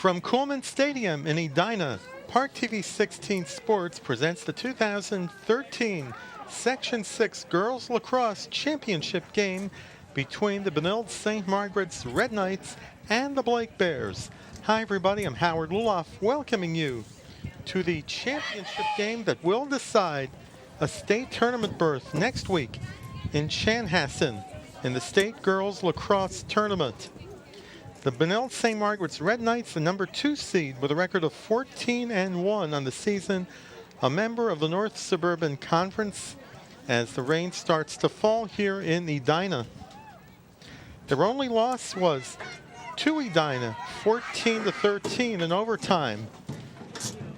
From Coleman Stadium in Edina, ParkTV 16 Sports presents the 2013 Section 6 Girls Lacrosse Championship game between the Benilde-St. Margaret's Red Knights and the Blake Bears. Hi everybody, I'm Howard Luloff welcoming you to the championship game that will decide a state tournament berth next week in Chanhassen in the State Girls Lacrosse Tournament. The Benilde-St. Margaret's Red Knights, the number 2 seed with a record of 14-1 on the season, a member of the North Suburban Conference as the rain starts to fall here in Edina. Their only loss was to Edina, 14-13 in overtime.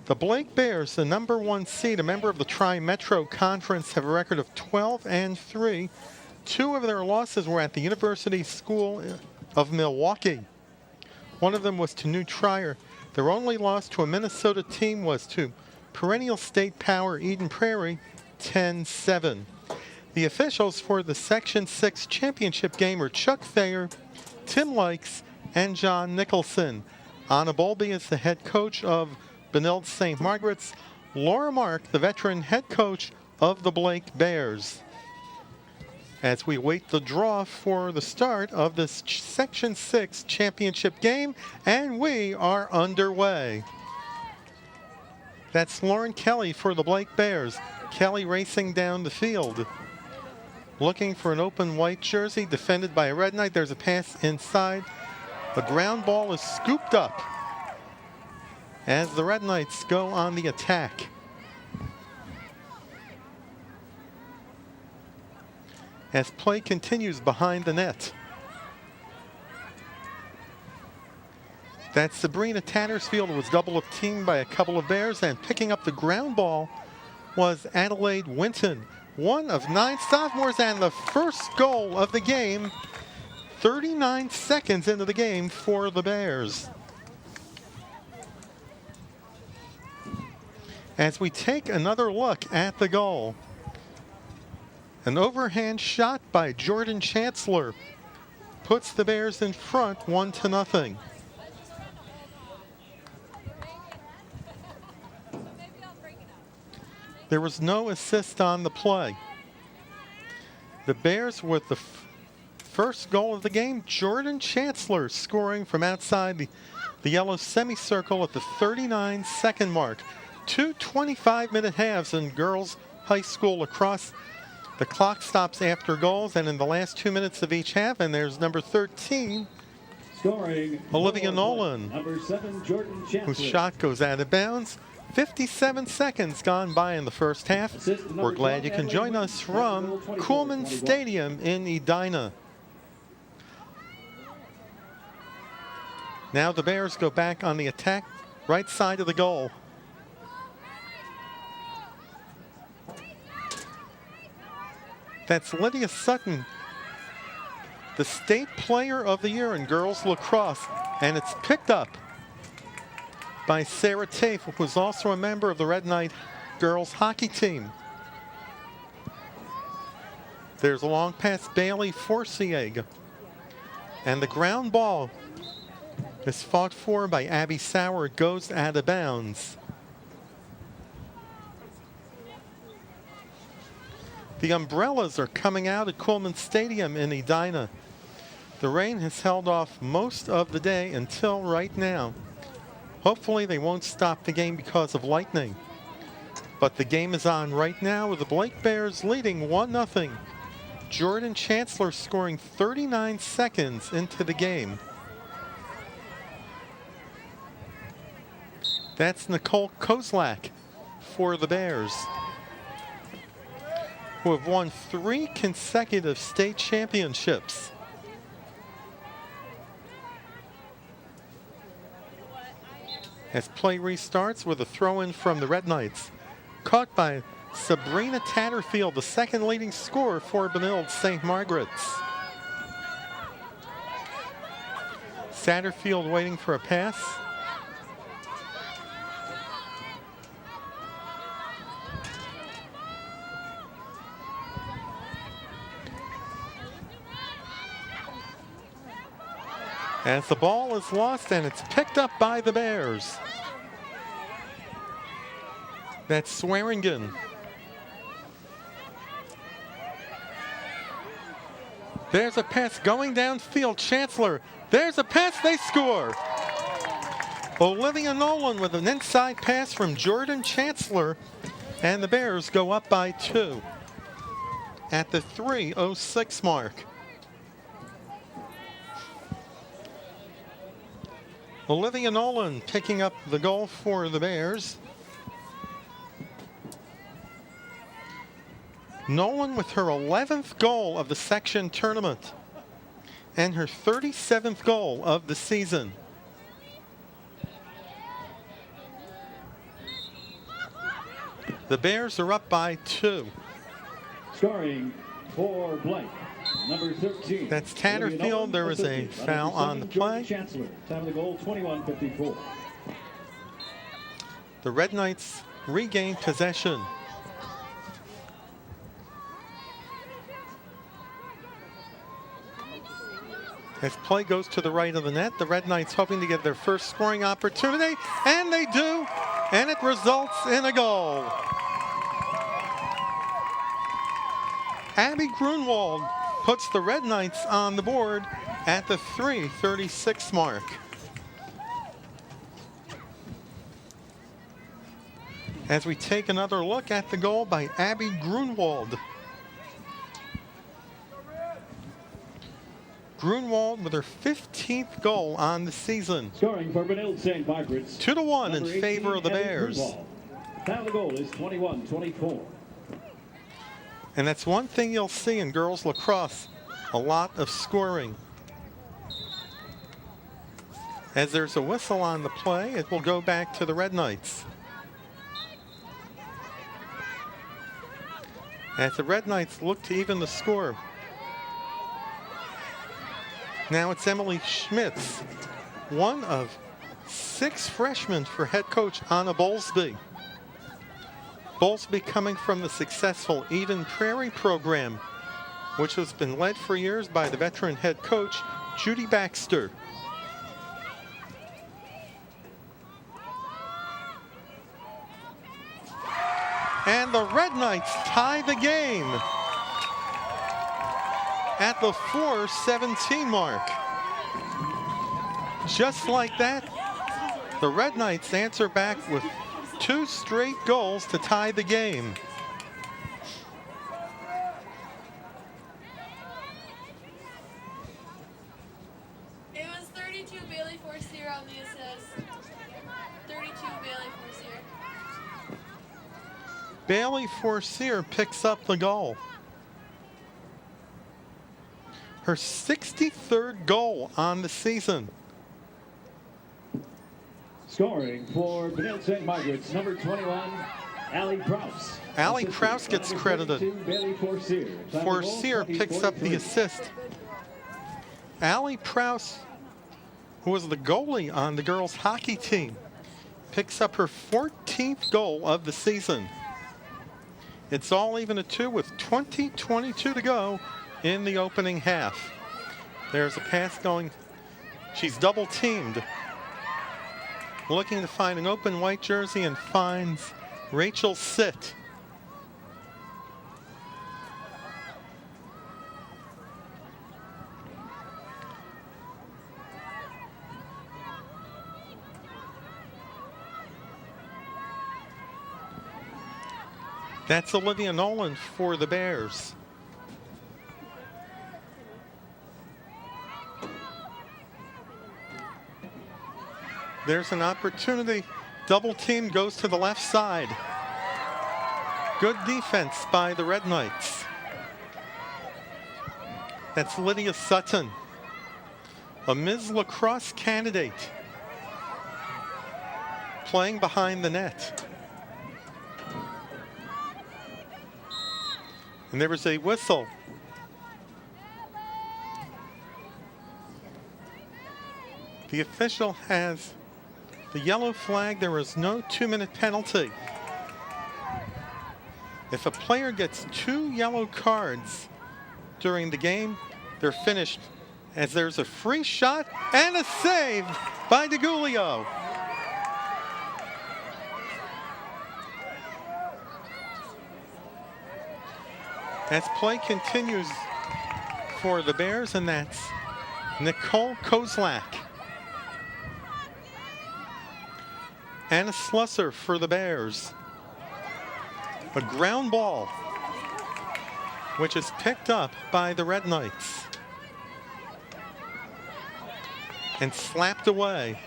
The Blake Bears, the number 1 seed, a member of the Tri-Metro Conference, have a record of 12-3. 2 of their losses were at the University School of Milwaukee. One of them was to New Trier. Their only loss to a Minnesota team was to perennial state power Eden Prairie, 10-7. The officials for the Section 6 championship game are Chuck Thayer, Tim Likes, and John Nicholson. Anna Bowlby is the head coach of Benilde-St. Margaret's. Laura Mark, the veteran head coach of the Blake Bears. As we wait the draw for the start of this Section 6 championship game, and we are underway. That's Lauren Kelly for the Blake Bears. Kelly racing down the field. Looking for an open white jersey defended by a Red Knight. There's a pass inside. The ground ball is scooped up as the Red Knights go on the attack. As play continues behind the net. That's Sabrina Tattersfield, who was double teamed by a couple of Bears, and picking up the ground ball was Adelaide Winton, one of 9 sophomores, and the first goal of the game, 39 seconds into the game for the Bears. As we take another look at the goal, an overhand shot by Jordan Chancellor puts the Bears in front 1-0. There was no assist on the play. The Bears with the first goal of the game, Jordan Chancellor scoring from outside the yellow semicircle at the 39-second mark. 2 25-minute halves in girls high school lacrosse. The clock stops after goals, and in the last 2 minutes of each half, and there's number 13, scoring, Olivia Nolan, number 7, Jordan Chancellor, whose shot goes out of bounds. 57 seconds gone by in the first half. We're glad you can join us from Coleman Stadium in Edina. Now the Bears go back on the attack, right side of the goal. That's Lydia Sutton, the state player of the year in girls lacrosse, and it's picked up by Sarah Tafe, who was also a member of the Red Knight girls hockey team. There's a long pass, Bailey Forcieg, and the ground ball is fought for by Abby Sauer. It goes out of bounds. The umbrellas are coming out at Coleman Stadium in Edina. The rain has held off most of the day until right now. Hopefully they won't stop the game because of lightning. But the game is on right now with the Blake Bears leading 1-0. Jordan Chancellor scoring 39 seconds into the game. That's Nicole Kozlak for the Bears, who have won 3 consecutive state championships. As play restarts with a throw-in from the Red Knights. Caught by Sabrina Tatterfield, the second leading scorer for Benilde-St. Margaret's. Satterfield waiting for a pass. as the ball is lost and it's picked up by the Bears. That's Swearingen. There's a pass going downfield. Chancellor. There's a pass. They score. Olivia Nolan with an inside pass from Jordan Chancellor. And the Bears go up by 2 at the 3:06 mark. Olivia Nolan picking up the goal for the Bears. Nolan with her 11th goal of the section tournament and her 37th goal of the season. The Bears are up by 2. Scoring for blank. Number 13. That's Tatterfield. There was a foul on the play. Chancellor. Time of the goal, 21:54. The Red Knights regain possession. As play goes to the right of the net, the Red Knights hoping to get their first scoring opportunity, and they do, and it results in a goal. Abby Grunwald puts the Red Knights on the board at the 3:36 mark. As we take another look at the goal by Abby Grunwald. Grunwald with her 15th goal on the season. Scoring for Benilde-St. Margaret. 2-1 in favor of the Bears. Now the goal is 21-24. And that's one thing you'll see in girls lacrosse, a lot of scoring. As there's a whistle on the play, it will go back to the Red Knights. As the Red Knights look to even the score. Now it's Emily Schmitz, one of 6 freshmen for head coach Anna Bowlesby. Bowlesby coming from the successful Eden Prairie program, which has been led for years by the veteran head coach Judy Baxter. And the Red Knights tie the game at the 4:17 mark. Just like that, the Red Knights answer back with 2 straight goals to tie the game. It was 32 Bailey Forcier on the assist. 32 Bailey Forcier. Bailey Forcier picks up the goal. Her 63rd goal on the season. Scoring for Benilde-St. Margaret's number 21, Allie Kraus. Allie Kraus gets credited. Bailey Forcier. Forcier picks up the assist. Allie Kraus, who was the goalie on the girls hockey team, picks up her 14th goal of the season. It's all even at 2 with 20:22 to go in the opening half. There's a pass going. She's double teamed. Looking to find an open white jersey and finds Rachel Sitt. That's Olivia Nolan for the Bears. There's an opportunity. Double team goes to the left side. Good defense by the Red Knights. That's Lydia Sutton, a Ms. Lacrosse candidate, playing behind the net. And there was a whistle. The official has the yellow flag. There is no 2-minute penalty. If a player gets 2 yellow cards during the game, they're finished as there's a free shot and a save by DeGulio. As play continues for the Bears, and that's Nicole Kozlak. Anna Slusser for the Bears. A ground ball, which is picked up by the Red Knights and slapped away.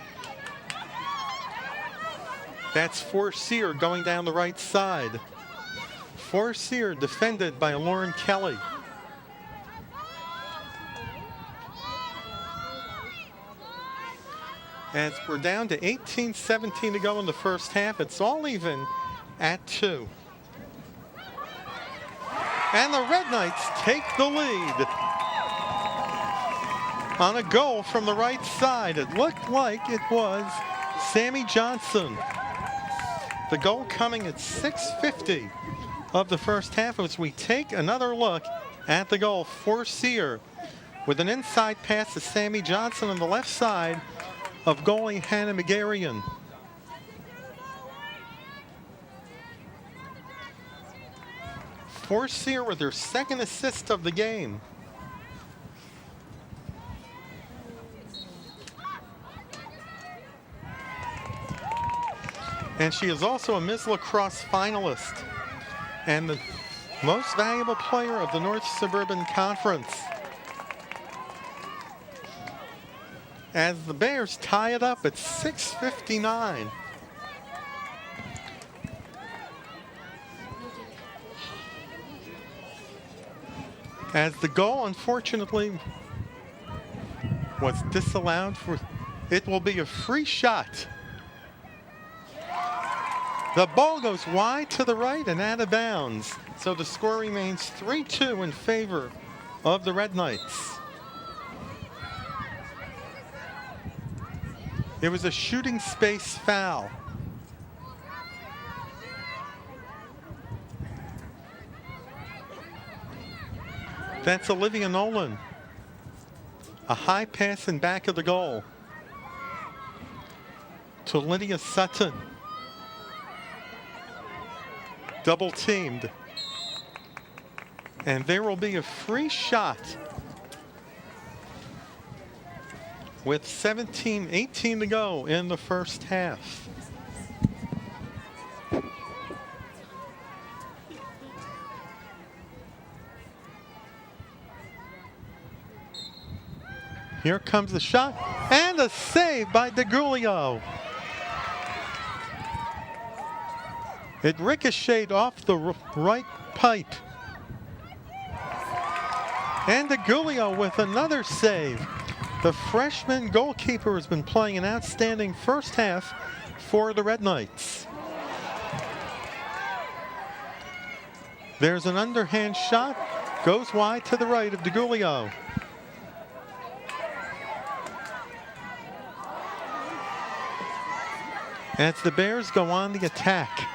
That's Forcier going down the right side. Forcier defended by Lauren Kelly. As we're down to 18-17 to go in the first half, it's all even at 2. And the Red Knights take the lead on a goal from the right side. It looked like it was Sammy Johnson. The goal coming at 6:50 of the first half as we take another look at the goal. Forcier with an inside pass to Sammy Johnson on the left side of goalie Hannah Megarian. Forcier with her second assist of the game. And she is also a Ms. Lacrosse finalist and the most valuable player of the North Suburban Conference. As the Bears tie it up at 6:59. As the goal, unfortunately, was disallowed for, it will be a free shot. The ball goes wide to the right and out of bounds. So the score remains 3-2 in favor of the Red Knights. It was a shooting space foul. That's Olivia Nolan. A high pass in back of the goal to Lydia Sutton. Double teamed. And there will be a free shot with 17-18 to go in the first half. Here comes the shot and a save by DeGulio. It ricocheted off the right pipe. And DeGulio with another save. The freshman goalkeeper has been playing an outstanding first half for the Red Knights. There's an underhand shot, goes wide to the right of DeGulio. As the Bears go on the attack.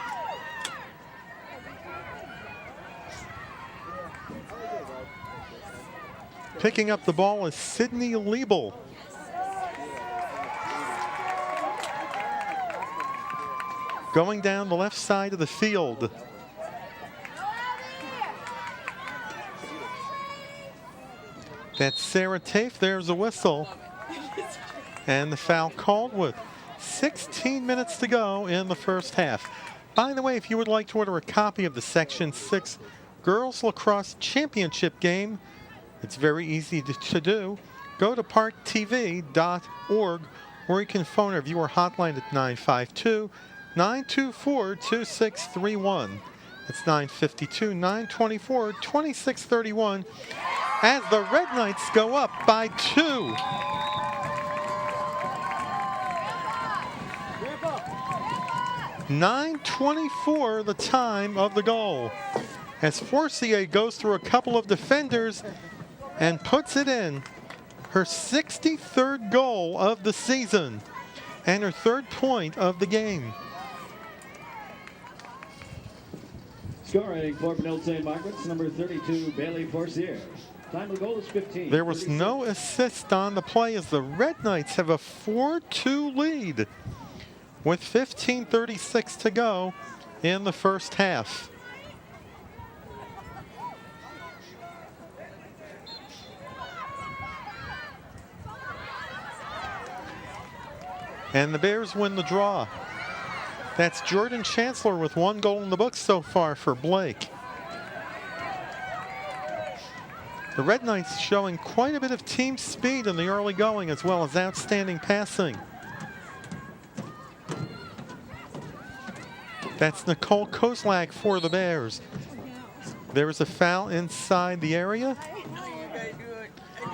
Picking up the ball is Sydney Liebel. Going down the left side of the field. That's Sarah Tafe. There's a whistle. And the foul called with 16 minutes to go in the first half. By the way, if you would like to order a copy of the Section 6 Girls Lacrosse Championship game, it's very easy to do. Go to ParkTV.org, or you can phone our viewer hotline at 952-924-2631. It's 952-924-2631 as the Red Knights go up by 2. .924 the time of the goal. As Forcier goes through a couple of defenders and puts it in. Her 63rd goal of the season and her 3rd point of the game. Scoring for Benilde-St. Margaret's number 32, Bailey Forcier. Time of the goal is 15. There was 36. no assist on the play as the Red Knights have a 4-2 lead with 15:36 to go in the first half. And the Bears win the draw. That's Jordan Chancellor with 1 goal in the books so far for Blake. The Red Knights showing quite a bit of team speed in the early going as well as outstanding passing. That's Nicole Kozlak for the Bears. There is a foul inside the area.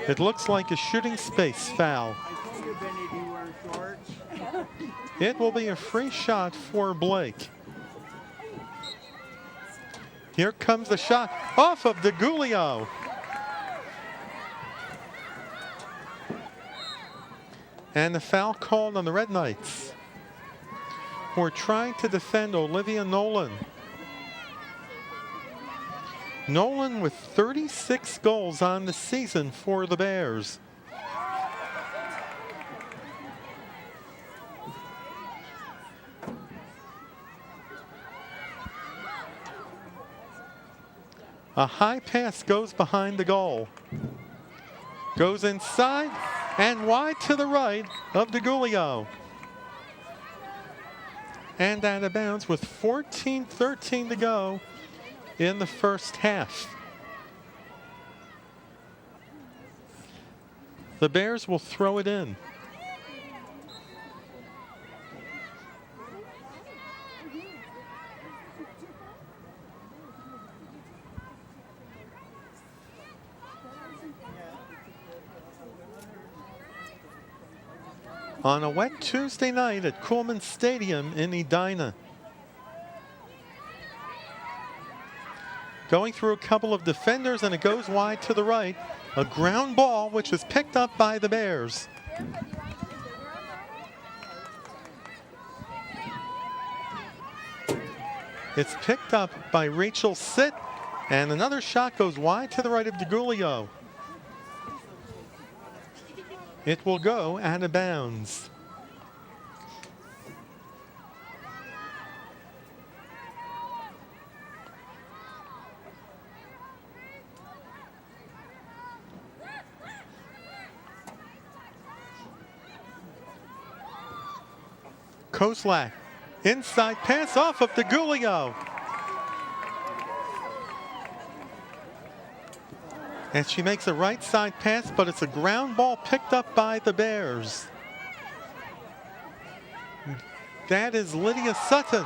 It looks like a shooting space foul. It will be a free shot for Blake. Here comes the shot off of DeGulio. And the foul called on the Red Knights, who are trying to defend Olivia Nolan. Nolan with 36 goals on the season for the Bears. A high pass goes behind the goal. Goes inside and wide to the right of DeGulio. And out of bounds with 14:13 to go in the first half. The Bears will throw it in. On a wet Tuesday night at Coolman Stadium in Edina. Going through a couple of defenders and it goes wide to the right. A ground ball which is picked up by the Bears. It's picked up by Rachel Sitt and another shot goes wide to the right of DeGulio. It will go out of bounds. Kozlak, inside pass off of DeGulio. And she makes a right side pass, but it's a ground ball picked up by the Bears. That is Lydia Sutton.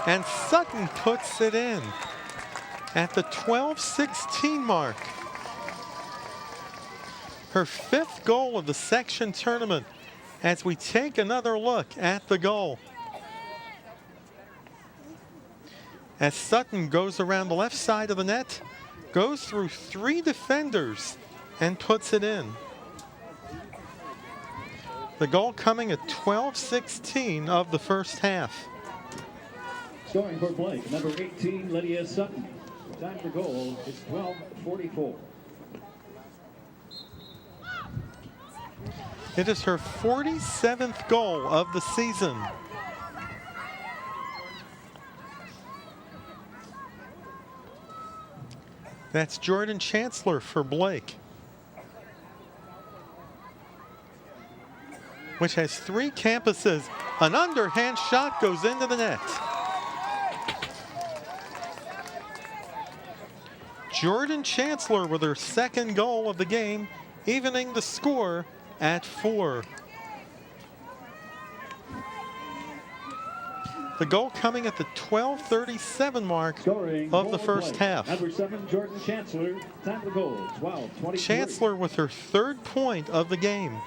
And Sutton puts it in at the 12:16 mark. Her 5th goal of the section tournament as we take another look at the goal. As Sutton goes around the left side of the net, goes through 3 defenders and puts it in. The goal coming at 12:16 of the first half. Scoring for Blake, number 18, Lydia Sutton. Time for goal is 12:44. It is her 47th goal of the season. That's Jordan Chancellor for Blake, which has 3 campuses. An underhand shot goes into the net. Jordan Chancellor with her 2nd goal of the game, evening the score at 4. The goal coming at the 12:37 mark of the first half. Number 7, Jordan Chancellor. Time to goal, 12:23. Chancellor with her 3rd point of the game.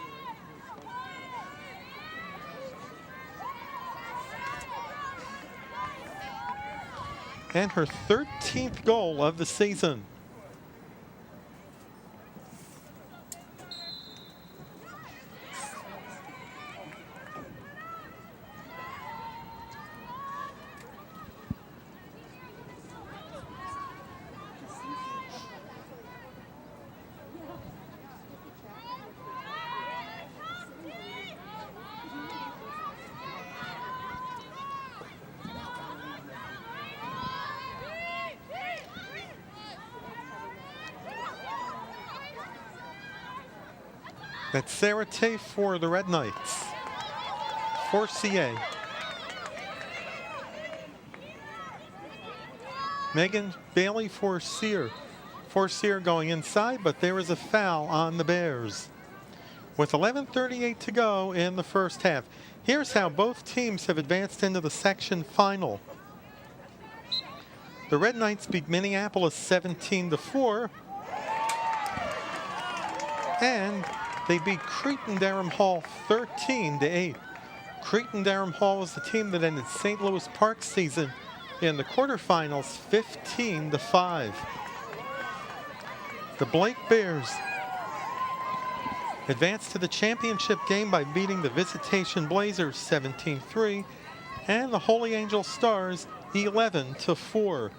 And her 13th goal of the season. That's Sarah Tafe for the Red Knights. For CA. Megan Bailey for Sear. For Sear going inside, but there is a foul on the Bears. With 11:38 to go in the first half. Here's how both teams have advanced into the section final. The Red Knights beat Minneapolis 17-4. And they beat Cretin-Derham Hall 13-8. Cretin-Derham Hall was the team that ended St. Louis Park's season in the quarterfinals 15-5. The Blake Bears advanced to the championship game by beating the Visitation Blazers 17-3 and the Holy Angel Stars 11-4.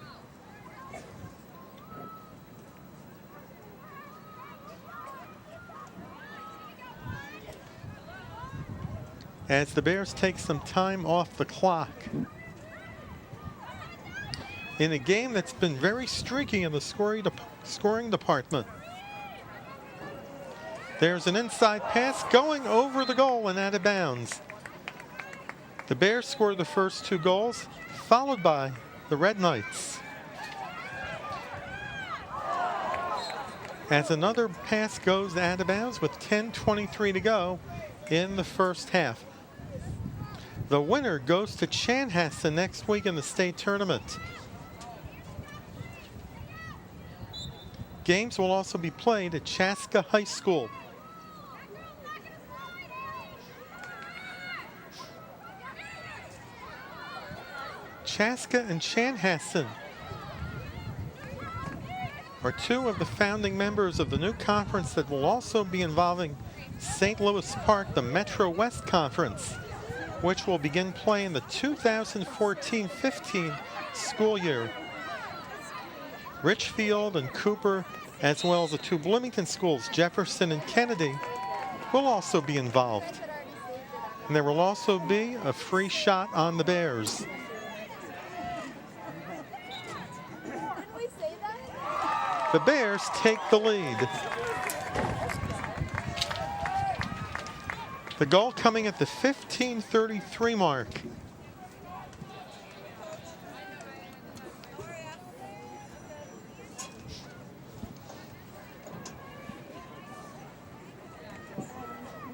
As the Bears take some time off the clock in a game that's been very streaky in the scoring department. There's an inside pass going over the goal and out of bounds. The Bears score the first 2 goals, followed by the Red Knights. As another pass goes out of bounds with 10:23 to go in the first half. The winner goes to Chanhassen next week in the state tournament. Games will also be played at Chaska High School. Chaska and Chanhassen are 2 of the founding members of the new conference that will also be involving St. Louis Park, the Metro West Conference, which will begin play in the 2014-15 school year. Richfield and Cooper, as well as the 2 Bloomington schools, Jefferson and Kennedy, will also be involved. And there will also be a free shot on the Bears. The Bears take the lead. The goal coming at the 15:33 mark.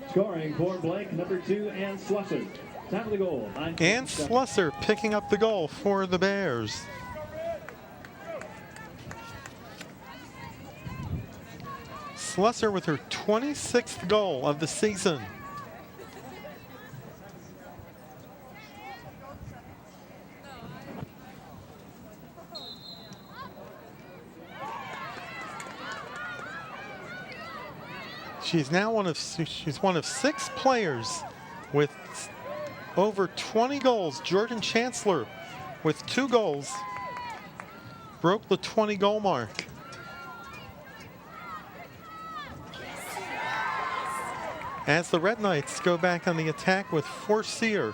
Scoring for Blake, number 2, Ann Slusser. Time of the goal. Ann Slusser picking up the goal for the Bears. Slusser with her 26th goal of the season. She's one of 6 players with over 20 goals. Jordan Chancellor with 2 goals broke the 20-goal mark. As the Red Knights go back on the attack with Forcier.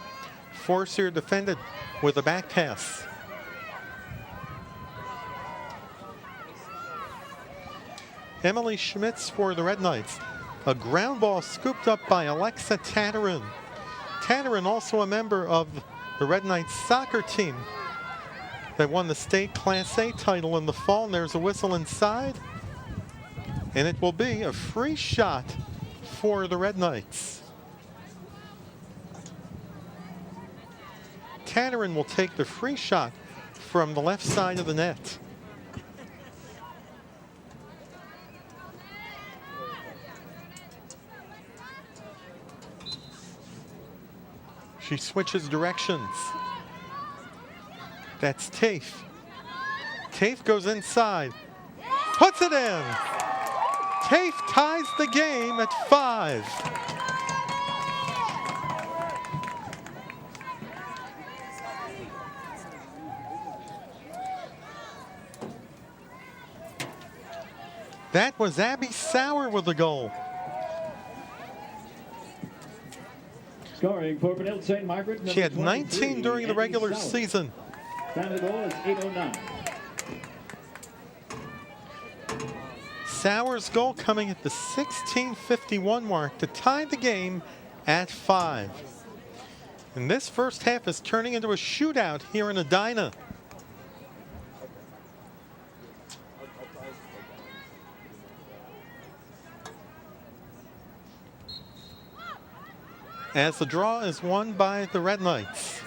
Forcier defended with a back pass. Emily Schmitz for the Red Knights. A ground ball scooped up by Alexa Tatarin. Tatarin also a member of the Red Knights soccer team that won the state Class A title in the fall. And there's a whistle inside. And it will be a free shot for the Red Knights. Tatarin will take the free shot from the left side of the net. She switches directions. That's Tafe. Tafe goes inside, puts it in. Tafe ties the game at 5. That was Abby Sauer with the goal. Scoring for Benilde-St. Margaret. She had 19 during the regular season. Time of the goal is 8:09. Sauer's goal coming at the 16:51 mark to tie the game at 5. And this first half is turning into a shootout here in Edina. As the draw is won by the Red Knights.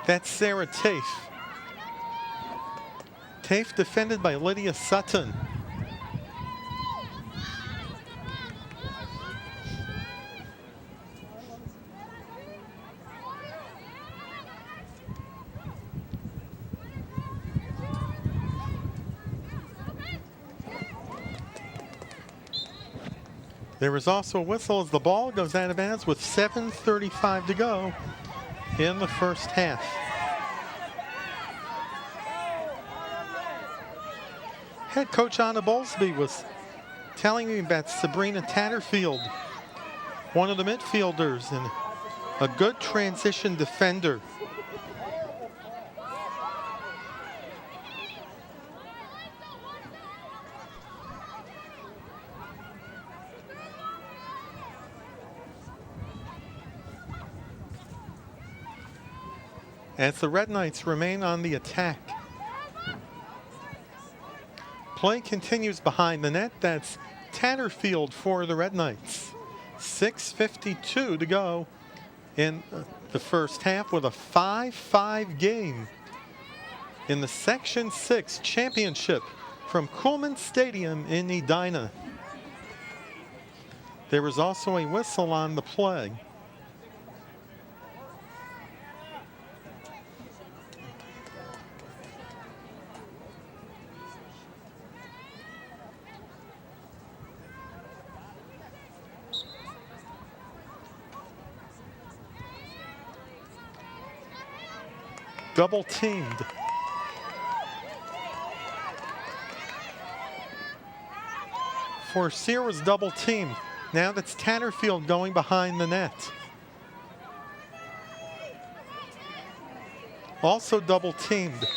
That's Sarah Tafe. Tafe defended by Lydia Sutton. There is also a whistle as the ball goes out of bounds with 7:35 to go in the first half. Head coach Anna Bowlesby was telling me about Sabrina Tatterfield, one of the midfielders and a good transition defender. As the Red Knights remain on the attack. Play continues behind the net. That's Tatterfield for the Red Knights. 6:52 to go in the first half with a 5-5 game in the Section 6 Championship from Kuhlman Stadium in Edina. There was also a whistle on the play. Double teamed. Forcier was double teamed. Now that's Tatterfield going behind the net. Also double teamed.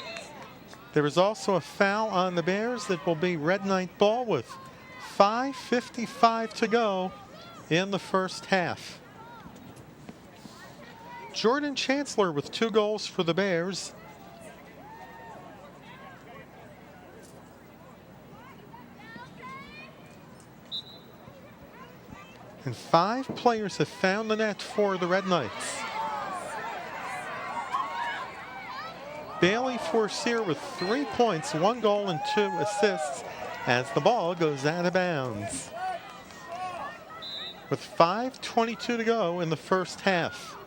There is also a foul on the Bears that will be Red Knight ball with 5:55 to go in the first half. Jordan Chancellor with 2 goals for the Bears. And 5 players have found the net for the Red Knights. Bailey Forcier with 3 points, 1 goal and 2 assists as the ball goes out of bounds. With 5:22 to go in the first half.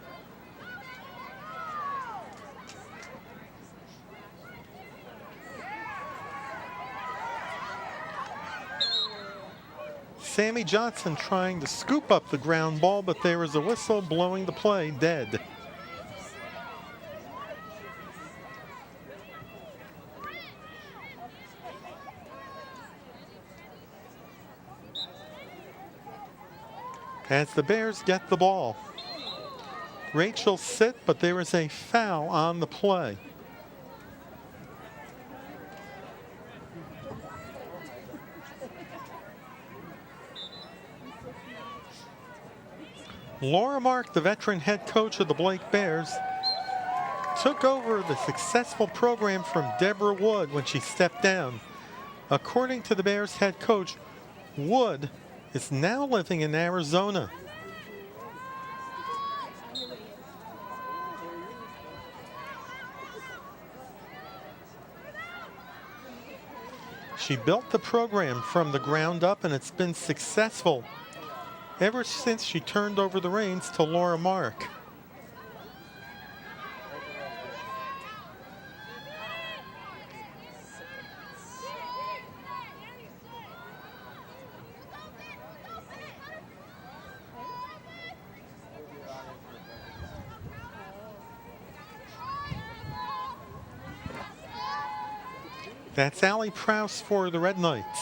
Sammy Johnson trying to scoop up the ground ball, but there is a whistle blowing the play dead. As the Bears get the ball. Rachel sit, but there is a foul on the play. Laura Mark, the veteran head coach of the Blake Bears, took over the successful program from Deborah Wood when she stepped down. According to the Bears head coach, Wood is now living in Arizona. She built the program from the ground up, and it's been successful ever since she turned over the reins to Laura Mark. That's Allie Prowse for the Red Knights.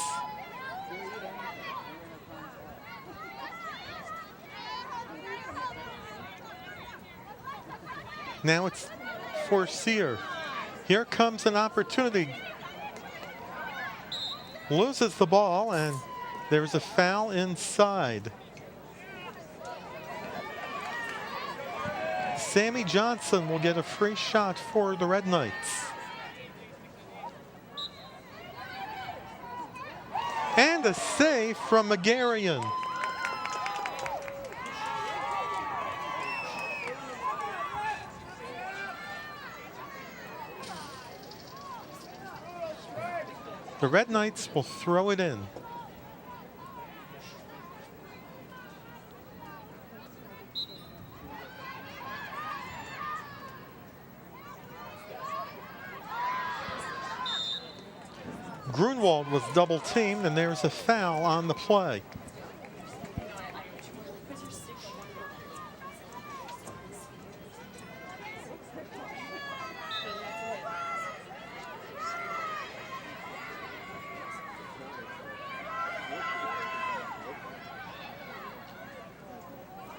Now it's Forcier. Here comes an opportunity. loses the ball, and there's a foul inside. Sammy Johnson will get a free shot for the Red Knights. And a save from Megarian. The Red Knights will throw it in. Grunwald was double teamed, and there's a foul on the play.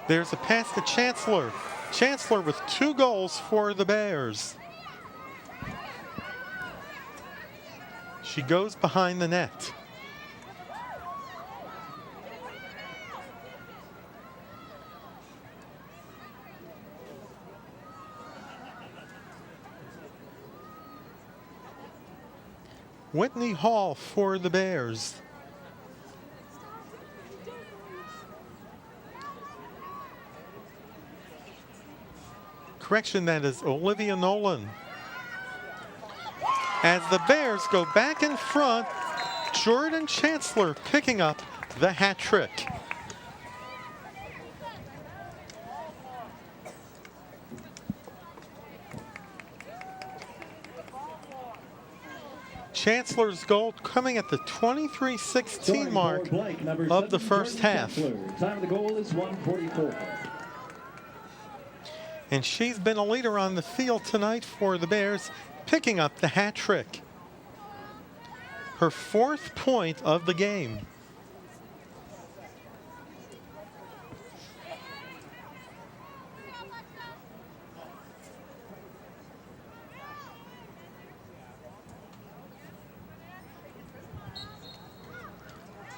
There's a pass to Chancellor. Chancellor with 2 goals for the Bears. She goes behind the net. Whitney Hall for the Bears. Correction, that is Olivia Nolan. As the Bears go back in front, Jordan Chancellor picking up the hat trick. Chancellor's goal coming at the 23-16 mark of the first half. Time of the goal is 1:44. And she's been a leader on the field tonight for the Bears, picking up the hat trick. Her 4th point of the game.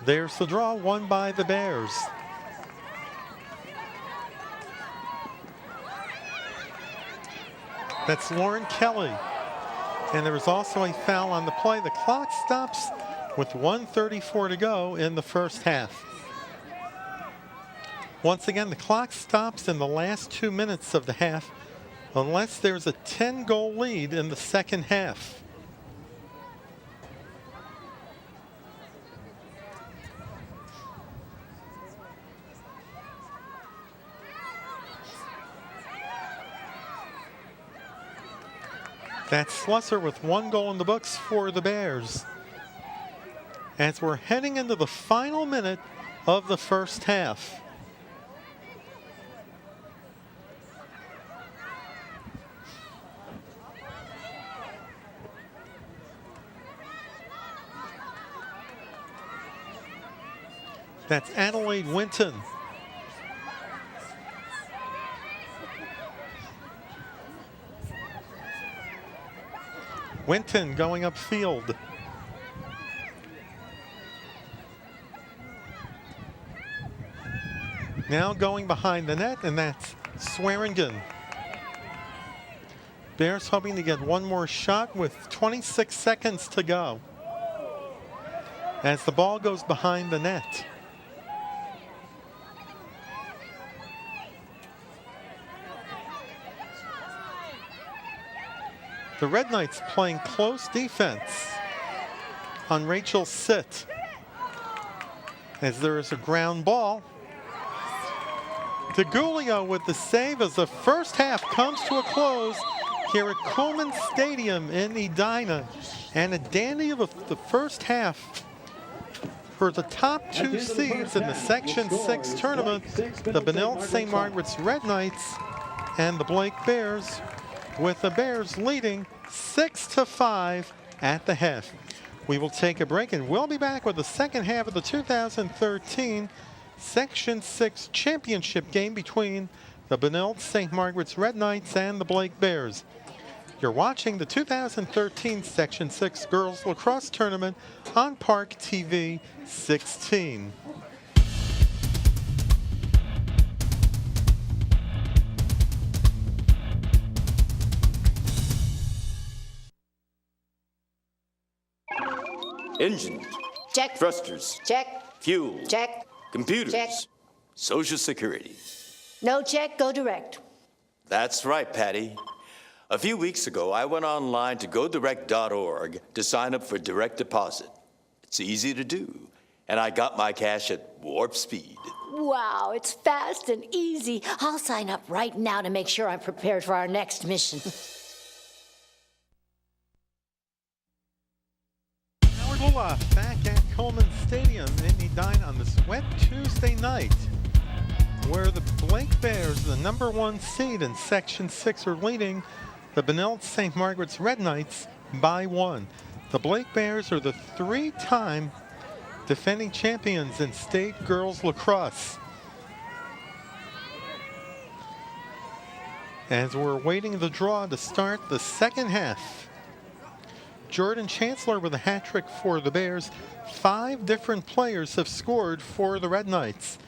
There's the draw, won by the Bears. That's Lauren Kelly. And there was also a foul on the play. The clock stops with 1:34 to go in the first half. Once again, the clock stops in the last 2 minutes of the half unless there's a 10-goal lead in the second half. That's Slusser with 1 goal in the books for the Bears. As we're heading into the final minute of the first half. That's Adelaide Winton. Winton going upfield. Now going behind the net, and that's Swearingen. Bears hoping to get one more shot with 26 seconds to go. As the ball goes behind the net. The Red Knights playing close defense on Rachel Sitt. As there is a ground ball. DeGulio with the save as the first half comes to a close here at Coleman Stadium in Edina. And a dandy of the first half for the top 2 seeds in the Section 6 tournament, the Benilde-St. Margaret's Red Knights and the Blake Bears, with the Bears leading 6-5 at the half. We will take a break and we'll be back with the second half of the 2013 Section 6 championship game between the Benilde-St. Margaret's Red Knights and the Blake Bears. You're watching the 2013 Section 6 Girls Lacrosse Tournament on ParkTV 16. Engine. Check. Thrusters. Check. Fuel. Check. Computers. Check. Social Security. No check, go direct. That's right, Patty. A few weeks ago, I went online to godirect.org to sign up for direct deposit. It's easy to do, and I got my cash at warp speed. Wow, it's fast and easy. I'll sign up right now to make sure I'm prepared for our next mission. Howard Loloff back at Coleman Stadium in Edina on this wet Tuesday night, where the Blake Bears, the #1 seed in Section 6, are leading the Benilde-St. Margaret's Red Knights by 1. The Blake Bears are the 3-time defending champions in state girls lacrosse. As we're waiting the draw to start the second half, Jordan Chancellor with a hat trick for the Bears. 5 different players have scored for the Red Knights.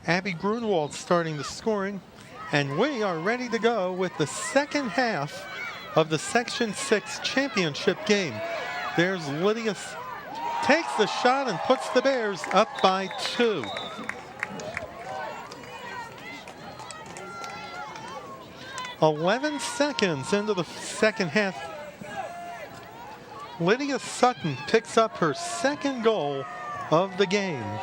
Abby Grunwald starting the scoring, and we are ready to go with the second half of the Section 6 championship game. There's Lydia, takes the shot and puts the Bears up by 2. "11 seconds into the second half, Lydia Sutton picks up her second goal of the game.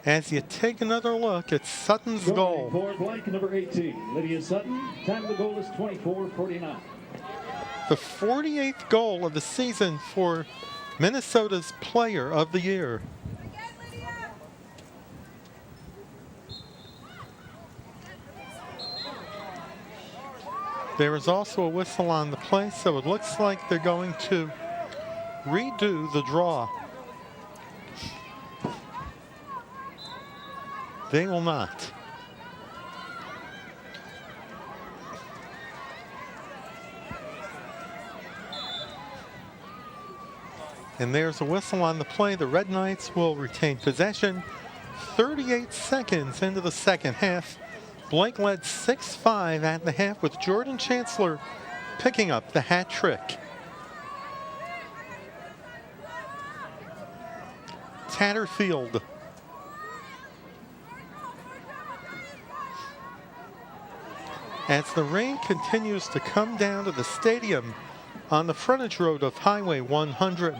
As you take another look at Sutton's goal. For blank number 18, Lydia Sutton. Time of the goal is 24:49. The 48th goal of the season for Minnesota's Player of the Year. There is also a whistle on the play, so it looks like they're going to redo the draw. They will not. And there's a whistle on the play. The Red Knights will retain possession. 38 seconds into the second half. Blake led 6-5 at the half, with Jordan Chancellor picking up the hat trick. Tatterfield. As the rain continues to come down to the stadium on the frontage road of Highway 100.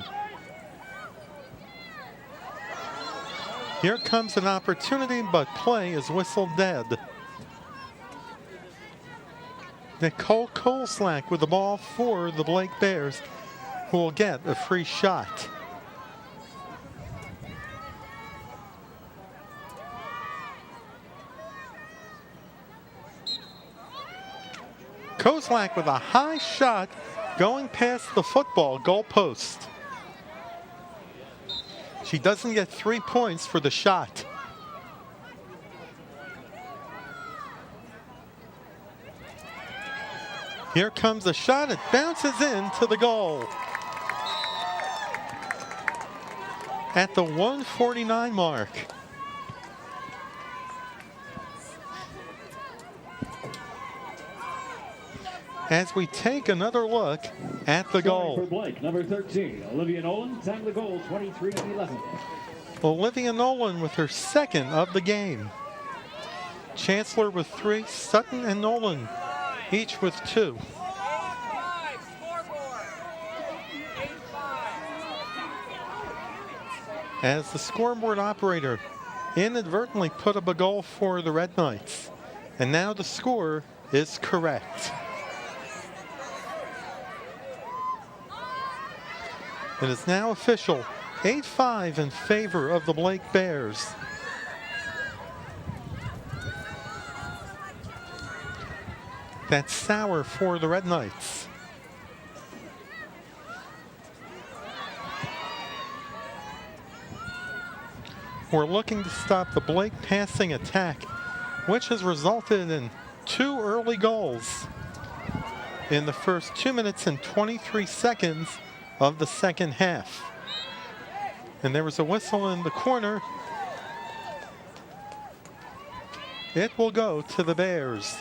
Here comes an opportunity, but play is whistled dead. Nicole Koslak with the ball for the Blake Bears, who will get a free shot. Koslak with a high shot going past the football goalpost. She doesn't get 3 points for the shot. Here comes a shot. It bounces into the goal. At the 149 mark. As we take another look at the goal. For Blake, number 13, Olivia Nolan. Time of the goal, 23:11. Olivia Nolan with her second of the game. Chancellor with 3, Sutton and Nolan each with 2. As the scoreboard operator inadvertently put up a goal for the Red Knights. And now the score is correct. It is now official, 8-5 in favor of the Blake Bears. That's Sauer for the Red Knights. who are looking to stop the Blake passing attack, which has resulted in 2 early goals in the first 2 minutes and 23 seconds of the second half. And there was a whistle in the corner. It will go to the Bears.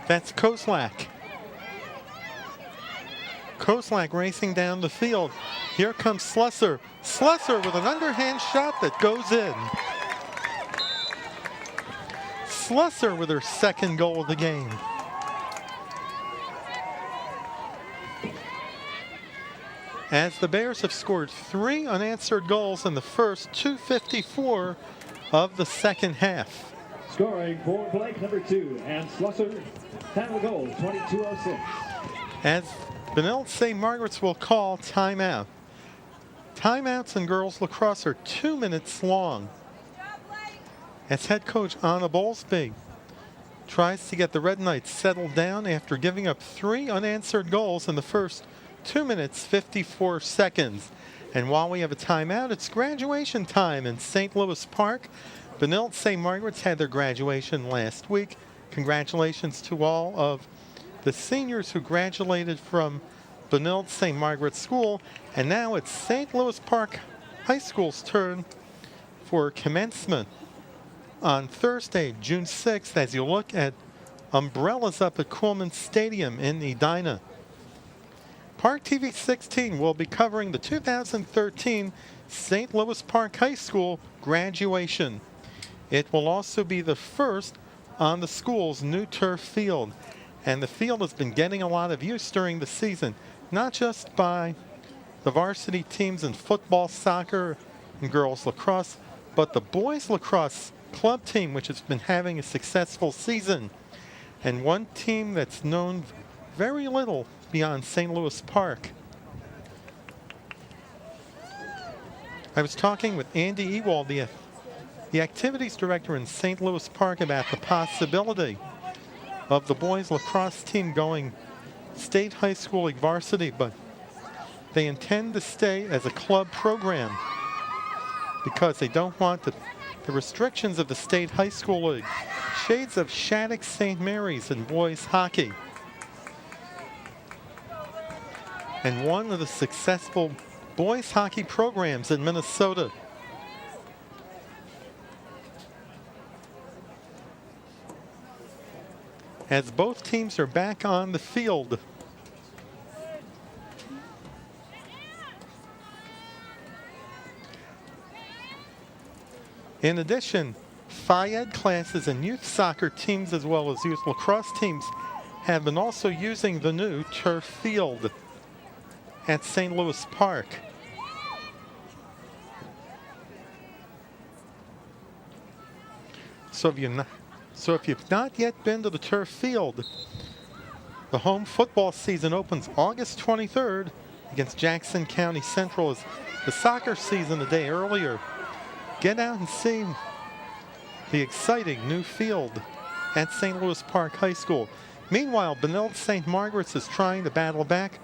That's Kozlak. Kozlak racing down the field. Here comes Slusser. Slusser with an underhand shot that goes in. Slusser with her second goal of the game. As the Bears have scored 3 unanswered goals in the first 2:54 of the second half. Scoring for Blake, number 2, and Slusser. Time of the goal, 22:06. As Benilde-St. Margaret's will call timeout. Timeouts in girls lacrosse are 2 minutes long. As head coach Anna Bowlesby tries to get the Red Knights settled down after giving up 3 unanswered goals in the first 2 minutes, 54 seconds. And while we have a timeout, it's graduation time in St. Louis Park. Benilde-St. Margaret's had their graduation last week. Congratulations to all of the seniors who graduated from Benilde-St. Margaret's School. And now it's St. Louis Park High School's turn for commencement on Thursday, June 6th, as you look at umbrellas up at Coolman Stadium in Edina. ParkTV 16 will be covering the 2013 St. Louis Park High School graduation. It will also be the first on the school's new turf field. And the field has been getting a lot of use during the season, not just by the varsity teams in football, soccer, and girls lacrosse, but the boys lacrosse club team, which has been having a successful season. And one team that's known very little beyond St. Louis Park. I was talking with Andy Ewald, the activities director in St. Louis Park, about the possibility of the boys lacrosse team going state high school league varsity, but they intend to stay as a club program because they don't want the restrictions of the state high school league. Shades of Shattuck St. Mary's in boys hockey. And one of the successful boys hockey programs in Minnesota. As both teams are back on the field. In addition, Phi Ed classes and youth soccer teams as well as youth lacrosse teams have been also using the new turf field at St. Louis Park. So if you've not yet been to the turf field, the home football season opens August 23rd against Jackson County Central as the soccer season a day earlier. Get out and see the exciting new field at St. Louis Park High School. Meanwhile, Benilde-St. Margaret's is trying to battle back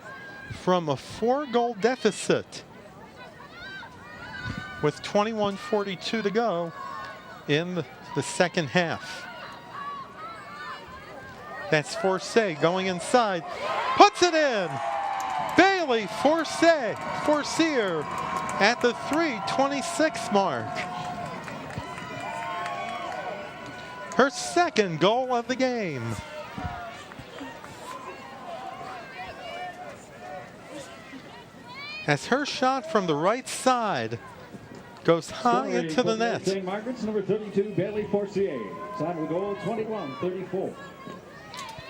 from a 4-goal deficit with 21:42 to go in the second half. That's Forcey going inside, puts it in. Bailey Forcey at the 3:26 mark. Her second goal of the game. As her shot from the right side goes high into the net. St. Margaret's number 32, Bailey Forcier. Time of the goal, 21-34.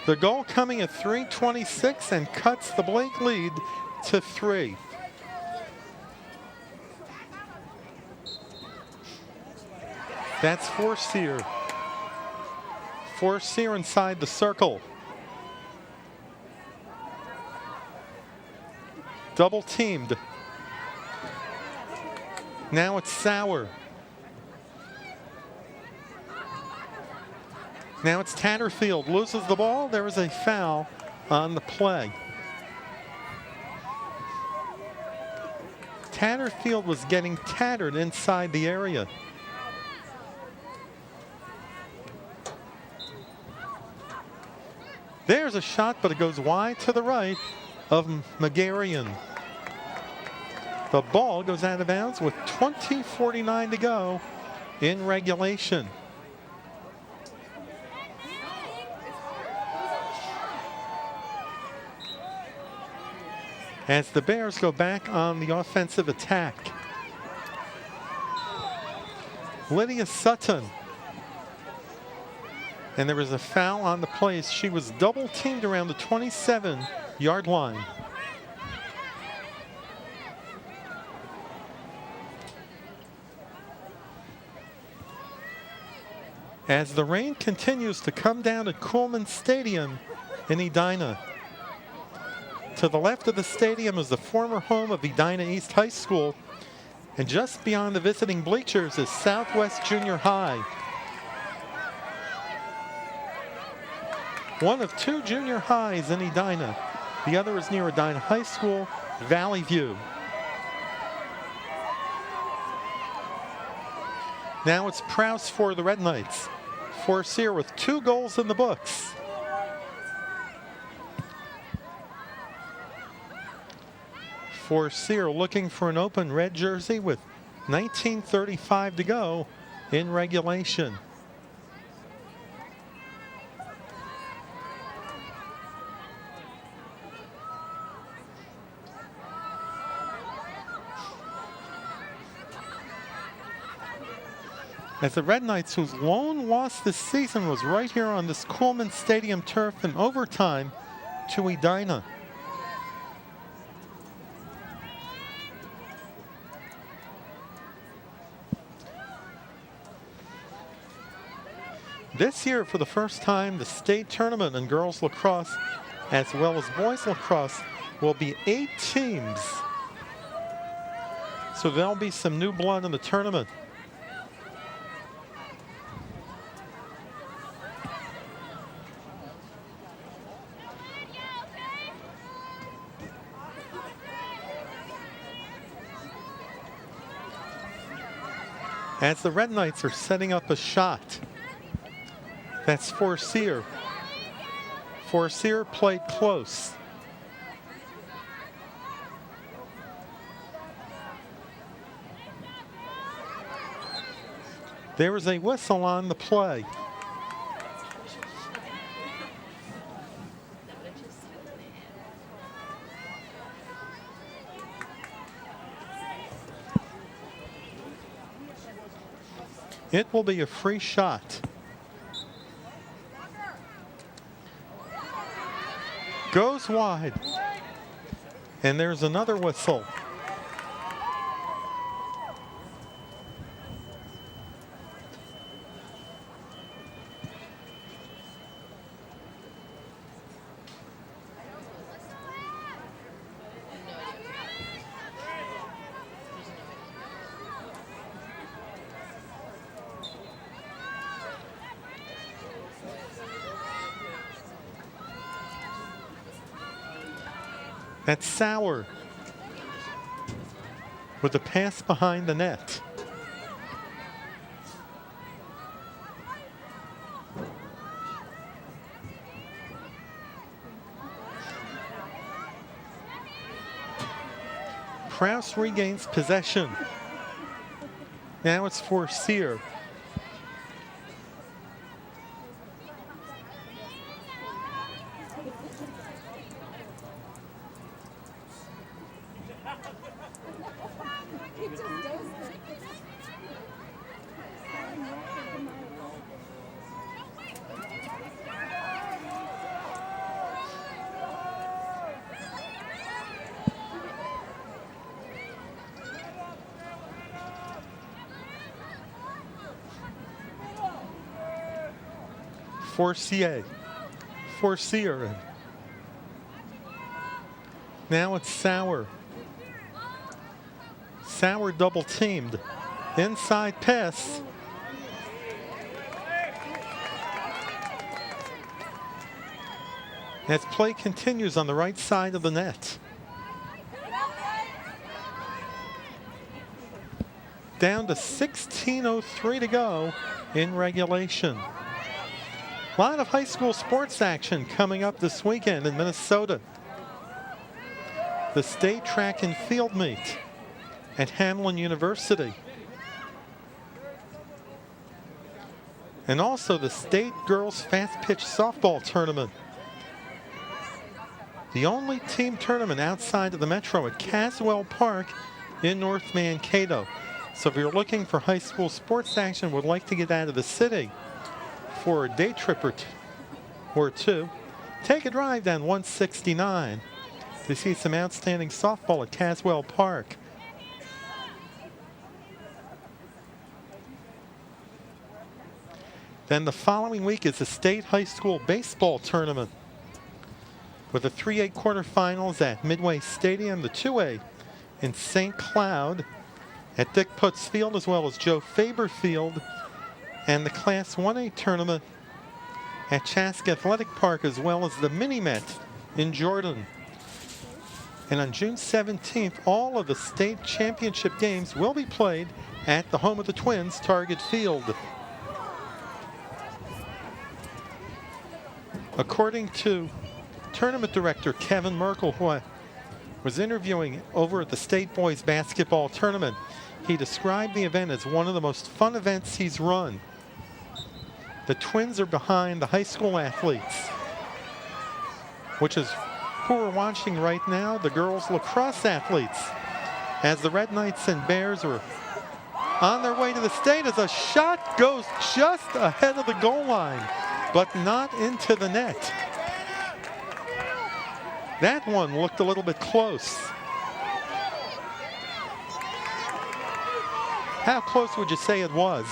The goal coming at 3:26 and cuts the Blake lead to 3. That's Forcier. Forcier inside the circle. Double teamed. Now it's Sauer. Now it's Tatterfield, loses the ball. There is a foul on the play. Tatterfield was getting tattered inside the area. There's a shot, but it goes wide to the right of Magarian. The ball goes out of bounds with 20:49 to go in regulation. As the Bears go back on the offensive attack. Lydia Sutton. And there was a foul on the play. She was double teamed around the 27-yard line. As the rain continues to come down at Coolman Stadium in Edina. To the left of the stadium is the former home of Edina East High School. And just beyond the visiting bleachers is Southwest Junior High. One of two junior highs in Edina. The other is near Edina High School, Valley View. Now it's Prowse for the Red Knights. Forcier with 2 goals in the books. Forcier looking for an open red jersey with 19:35 to go in regulation. As the Red Knights, whose lone loss this season was right here on this Coolman Stadium turf in overtime to Edina. This year, for the first time, the state tournament in girls lacrosse, as well as boys lacrosse, will be 8 teams. So there'll be some new blood in the tournament. As the Red Knights are setting up a shot. That's Forcier. Forcier played close. There was a whistle on the play. It will be a free shot. Goes wide. And there's another whistle. That's Sauer with the pass behind the net. Prowse regains possession. Now it's Forcier. Forcier. Now it's Sauer. Sauer double teamed. Inside pass. as play continues on the right side of the net. Down to 16:03 to go in regulation. A lot of high school sports action coming up this weekend in Minnesota. The state track and field meet at Hamline University. And also the state girls fast pitch softball tournament. The only team tournament outside of the metro at Caswell Park in North Mankato. So if you're looking for high school sports action, would like to get out of the city for a day trip or two, take a drive down 169 to see some outstanding softball at Caswell Park. Then the following week is the state high school baseball tournament with the 3A quarterfinals at Midway Stadium, the 2A in St. Cloud at Dick Putz Field, as well as Joe Faber Field, and the Class 1A tournament at Chaska Athletic Park, as well as the Mini-Met in Jordan. And on June 17th, all of the state championship games will be played at the home of the Twins, Target Field. According to tournament director Kevin Merkel, who I was interviewing over at the state boys basketball tournament, he described the event as one of the most fun events he's run. The Twins are behind the high school athletes, which is who we're watching right now, the girls lacrosse athletes, as the Red Knights and Bears are on their way to the state as a shot goes just ahead of the goal line, but not into the net. That one looked a little bit close. How close would you say it was?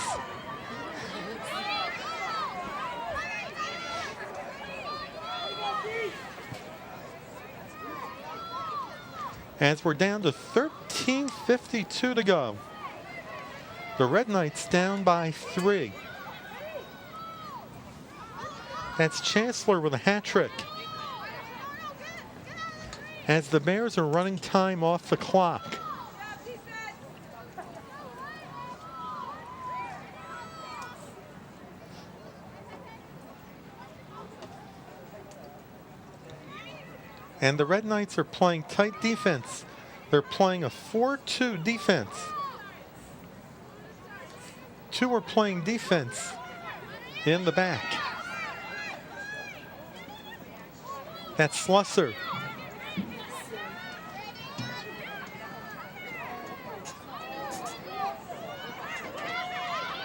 As we're down to 13:52 to go. The Red Knights down by 3. That's Chancellor with a hat trick. As the Bears are running time off the clock. And the Red Knights are playing tight defense. They're playing a 4-2 defense. 2 are playing defense in the back. That's Slusser.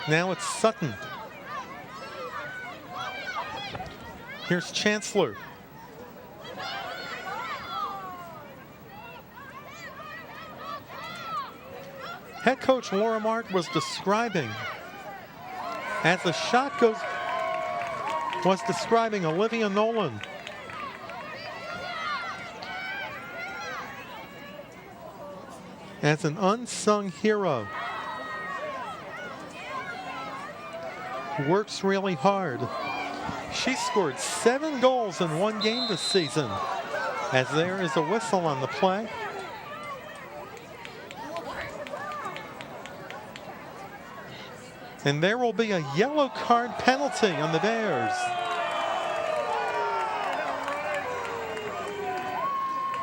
Now it's Sutton. Here's Chancellor. Head coach Laura Mart was describing, as the shot goes, was describing Olivia Nolan. As an unsung hero. Works really hard. She scored 7 goals in 1 game this season. As there is a whistle on the play. And there will be a yellow card penalty on the Bears.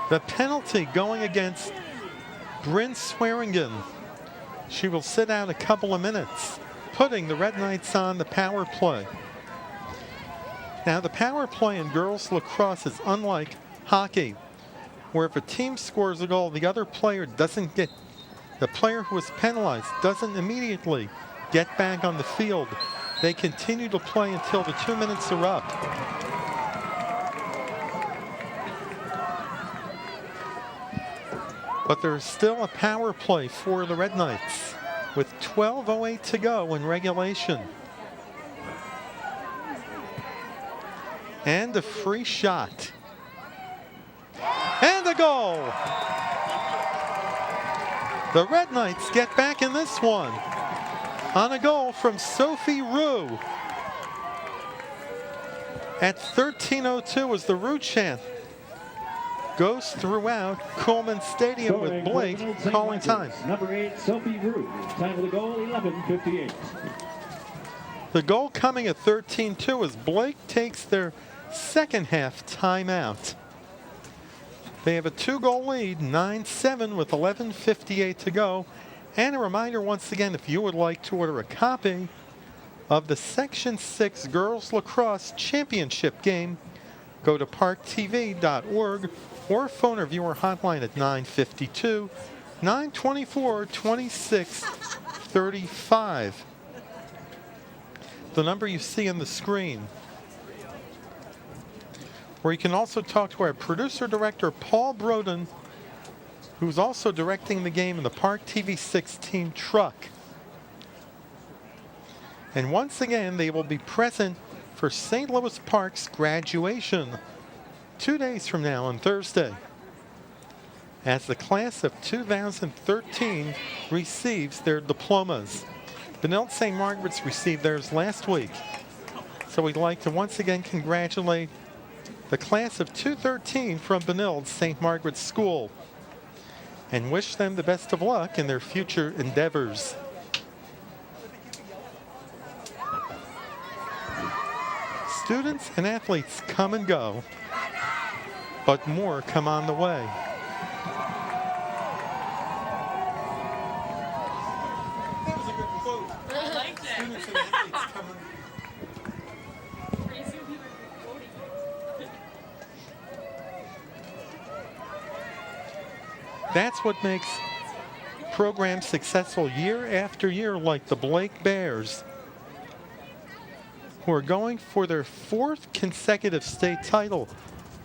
The penalty going against Bryn Swearingen. She will sit out a couple of minutes, putting the Red Knights on the power play. Now, the power play in girls lacrosse is unlike hockey, where if a team scores a goal, the other player doesn't get, the player who was penalized doesn't immediately get back on the field. They continue to play until the 2 minutes are up. But there's still a power play for the Red Knights with 12:08 to go in regulation. And a free shot. And a goal. The Red Knights get back in this one on a goal from Sophie Roux. At 13:02 as the Root chant goes throughout Coleman Stadium with Blake calling time. Number 8, Sophie Rue. Time of the goal, 11:58. The goal coming at 13:02 as Blake takes their second half timeout. They have a 2-goal lead, 9-7 with 11:58 to go. And a reminder once again, if you would like to order a copy of the Section 6 Girls Lacrosse Championship game, go to ParkTV.org or phone our viewer hotline at 952-924-2635. The number you see on the screen. Or you can also talk to our producer-director, Paul Broden, who's also directing the game in the ParkTV 16 truck. And once again, they will be present for St. Louis Park's graduation 2 days from now on Thursday, as the class of 2013 receives their diplomas. Benilde-St. Margaret's received theirs last week. So we'd like to once again congratulate the class of 2013 from Benilde-St. Margaret's School and wish them the best of luck in their future endeavors. Students and athletes come and go, but more come on the way. That was a good quote. I liked it. Students and athletes come and That's what makes programs successful year after year, like the Blake Bears, who are going for their 4th consecutive state title.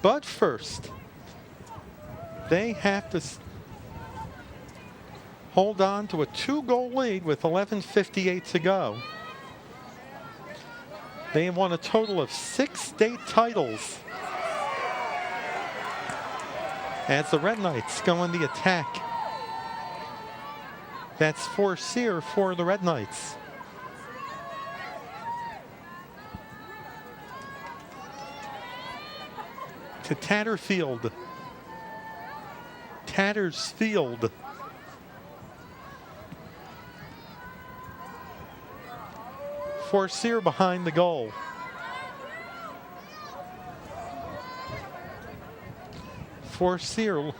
But first, they have to hold on to a 2-goal lead with 11:58 to go. They have won a total of 6 state titles as the Red Knights go on the attack. That's Forcier for the Red Knights. To Tattersfield. Forcier behind the goal. Forcier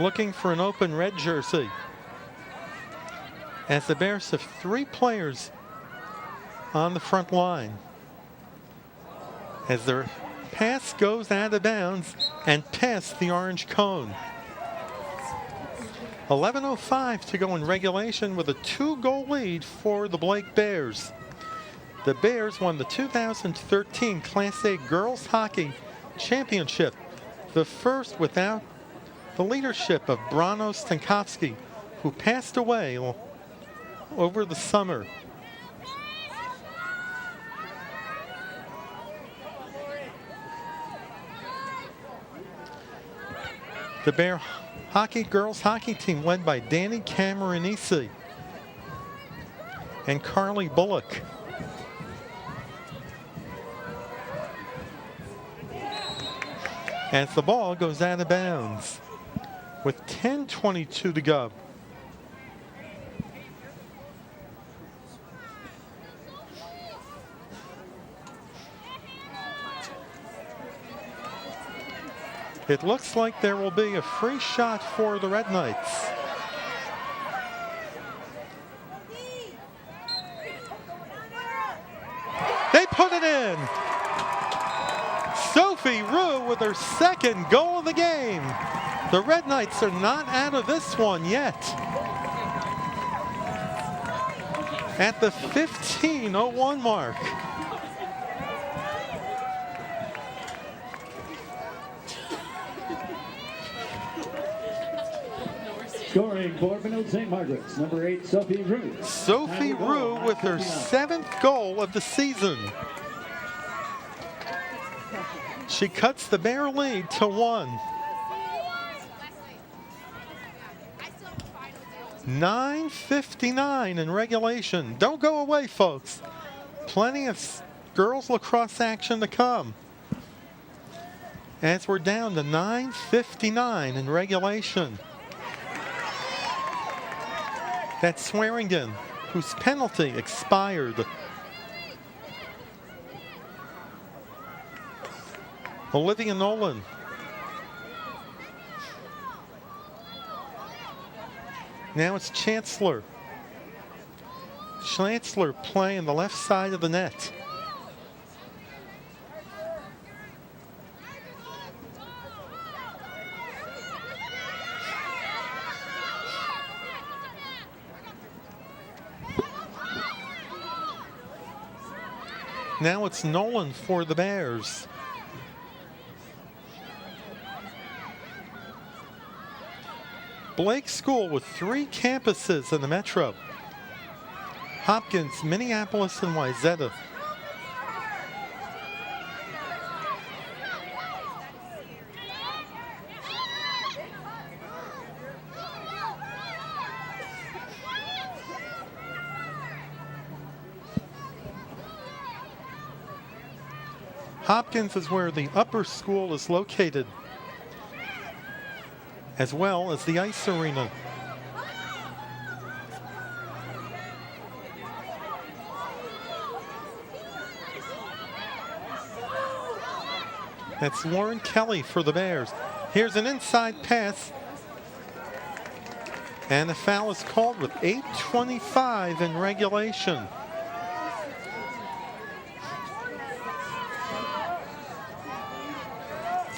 looking for an open red jersey, as the Bears have 3 players on the front line. As their pass goes out of bounds and past the orange cone. 11:05 to go in regulation with a 2-goal lead for the Blake Bears. The Bears won the 2013 Class A Girls Hockey Championship, the first without the leadership of Brano Stankovsky, who passed away over the summer. The Bear girls hockey team led by Danny Cameronisi and Carly Bullock. As the ball goes out of bounds with 10:22 to go. It looks like there will be a free shot for the Red Knights. They put it in. Sophie Rue with her 2nd goal of the game. The Red Knights are not out of this one yet. At the 15:01 mark. Scoring for Benilde-St. Margaret's, number 8, Sophie Rue. Sophie Rue with her 7th goal of the season. She cuts the Bear lead to 1. 9:59 in regulation. Don't go away, folks. Plenty of girls lacrosse action to come. As we're down to 9:59 in regulation. That's Swearingen, whose penalty expired. Olivia Nolan. Now it's Chancellor. Chancellor playing the left side of the net. Now it's Nolan for the Bears. Blake School with 3 campuses in the metro. Hopkins, Minneapolis, and Wayzata. Hopkins is where the upper school is located, as well as the ice arena. That's Lauren Kelly for the Bears. Here's an inside pass. And a foul is called with 8:25 in regulation.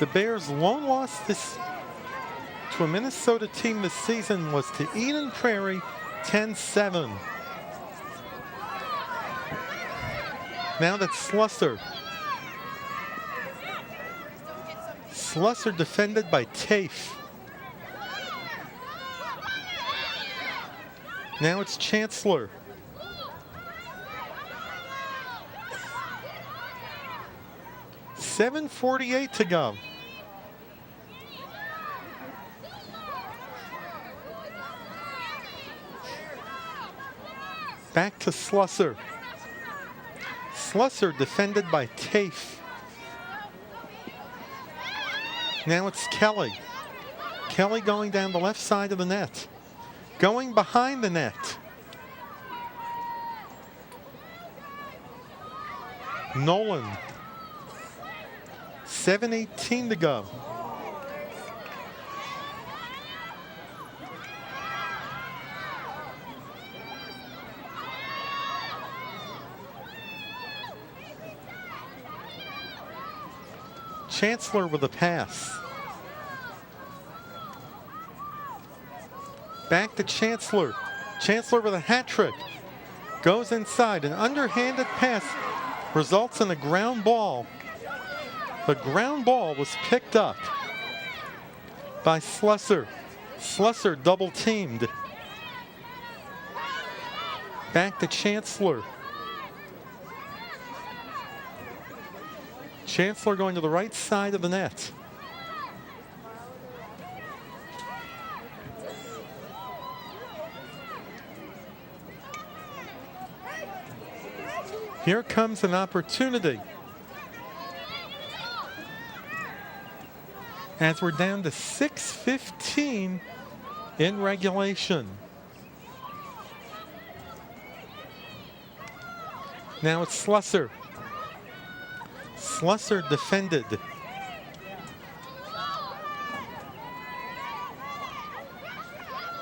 The Bears' lone loss to a Minnesota team this season was to Eden Prairie, 10-7. Now that's Slusser. Slusser defended by Tafe. Now it's Chancellor. $7:48 to go. Back to Slusser. Slusser defended by Tafe. Now it's Kelly. Kelly going down the left side of the net. Going behind the net. Nolan. 7:18 to go. Chancellor with a pass. Back to Chancellor. Chancellor with a hat trick. Goes inside. An underhanded pass results in a ground ball. The ground ball was picked up by Slusser. Slusser double teamed. Back to Chancellor. Chancellor going to the right side of the net. Here comes an opportunity. As we're down to 6:15 in regulation. Now it's Slusser. Slusser defended.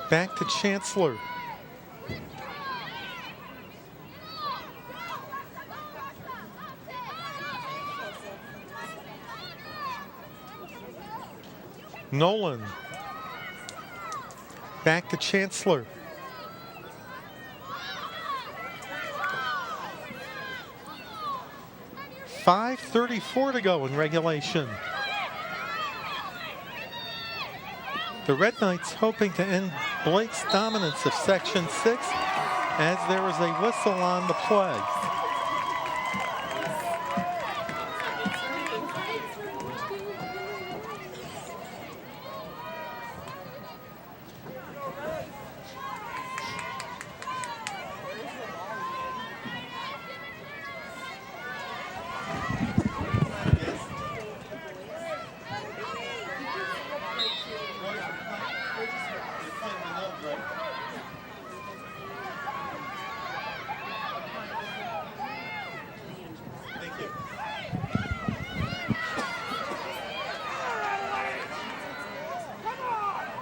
Back to Chancellor. Nolan. Back to Chancellor. $5:34 to go in regulation. The Red Knights hoping to end Blake's dominance of Section 6 as there is a whistle on the play.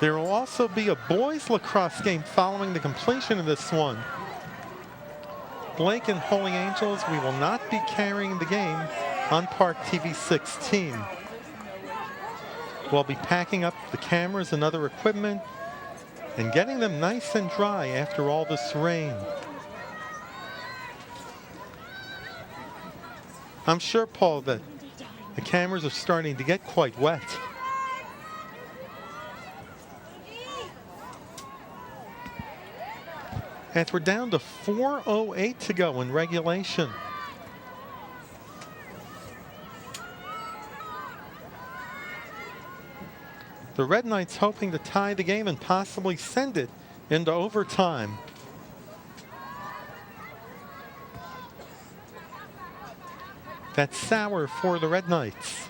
There will also be a boys lacrosse game following the completion of this one. Blake and Holy Angels, we will not be carrying the game on ParkTV 16. We'll be packing up the cameras and other equipment and getting them nice and dry after all this rain. I'm sure, Paul, that the cameras are starting to get quite wet. As we're down to 4:08 to go in regulation. The Red Knights hoping to tie the game and possibly send it into overtime. That's Sauer for the Red Knights.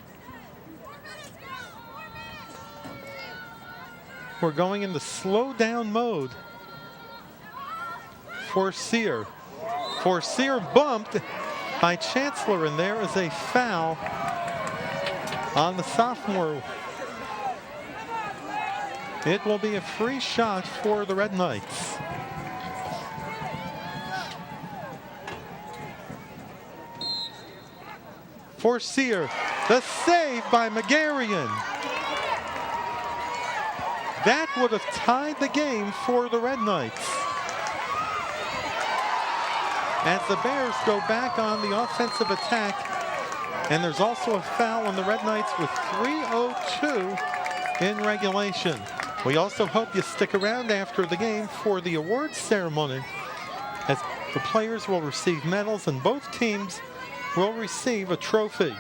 We're going into slow down mode. Forcier bumped by Chancellor, and there is a foul on the sophomore. It will be a free shot for the Red Knights. Forcier, the save by Magarian. That would have tied the game for the Red Knights. As the Bears go back on the offensive attack, and there's also a foul on the Red Knights with 3:02 in regulation. We also hope you stick around after the game for the awards ceremony, as the players will receive medals and both teams will receive a trophy.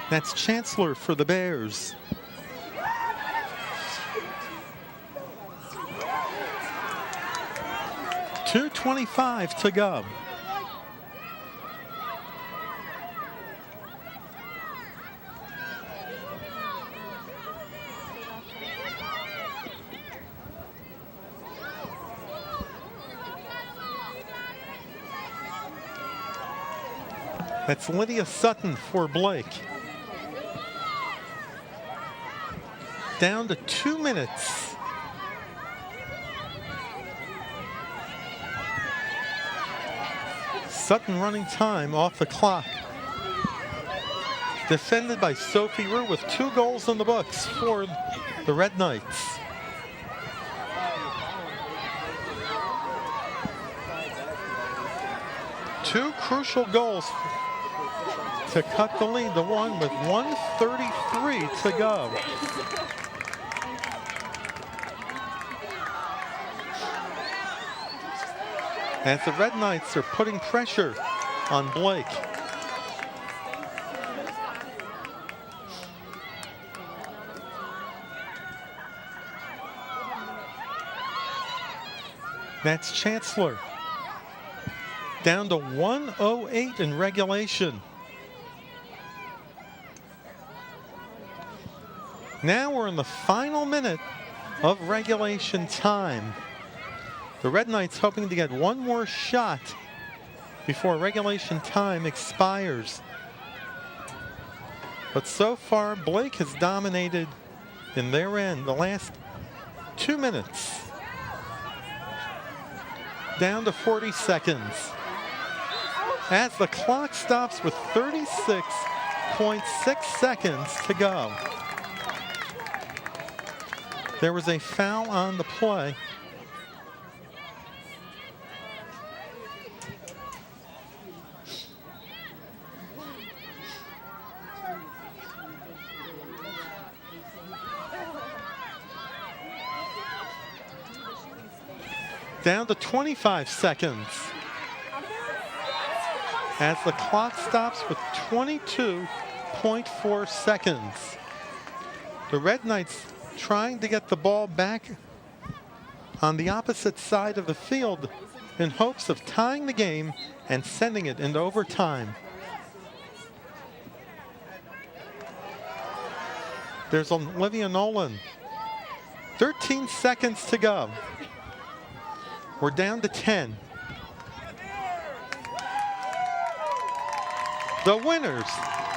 That's Chancellor for the Bears. .225 to go. That's Lydia Sutton for Blake. Down to 2 minutes. Sutton running time off the clock. Defended by Sophie Rue with 2 goals in the books for the Red Knights. Two crucial goals to cut the lead to one with 1:33 to go. As the Red Knights are putting pressure on Blake. That's Chancellor. Down to 1:08 in regulation. Now we're in the final minute of regulation time. The Red Knights hoping to get one more shot before regulation time expires. But so far, Blake has dominated in their end the last 2 minutes. Down to 40 seconds. As the clock stops with 36.6 seconds to go. There was a foul on the play. Down to 25 seconds. As the clock stops with 22.4 seconds. The Red Knights trying to get the ball back on the opposite side of the field in hopes of tying the game and sending it into overtime. There's Olivia Nolan 13 seconds to go. We're down to 10. The winners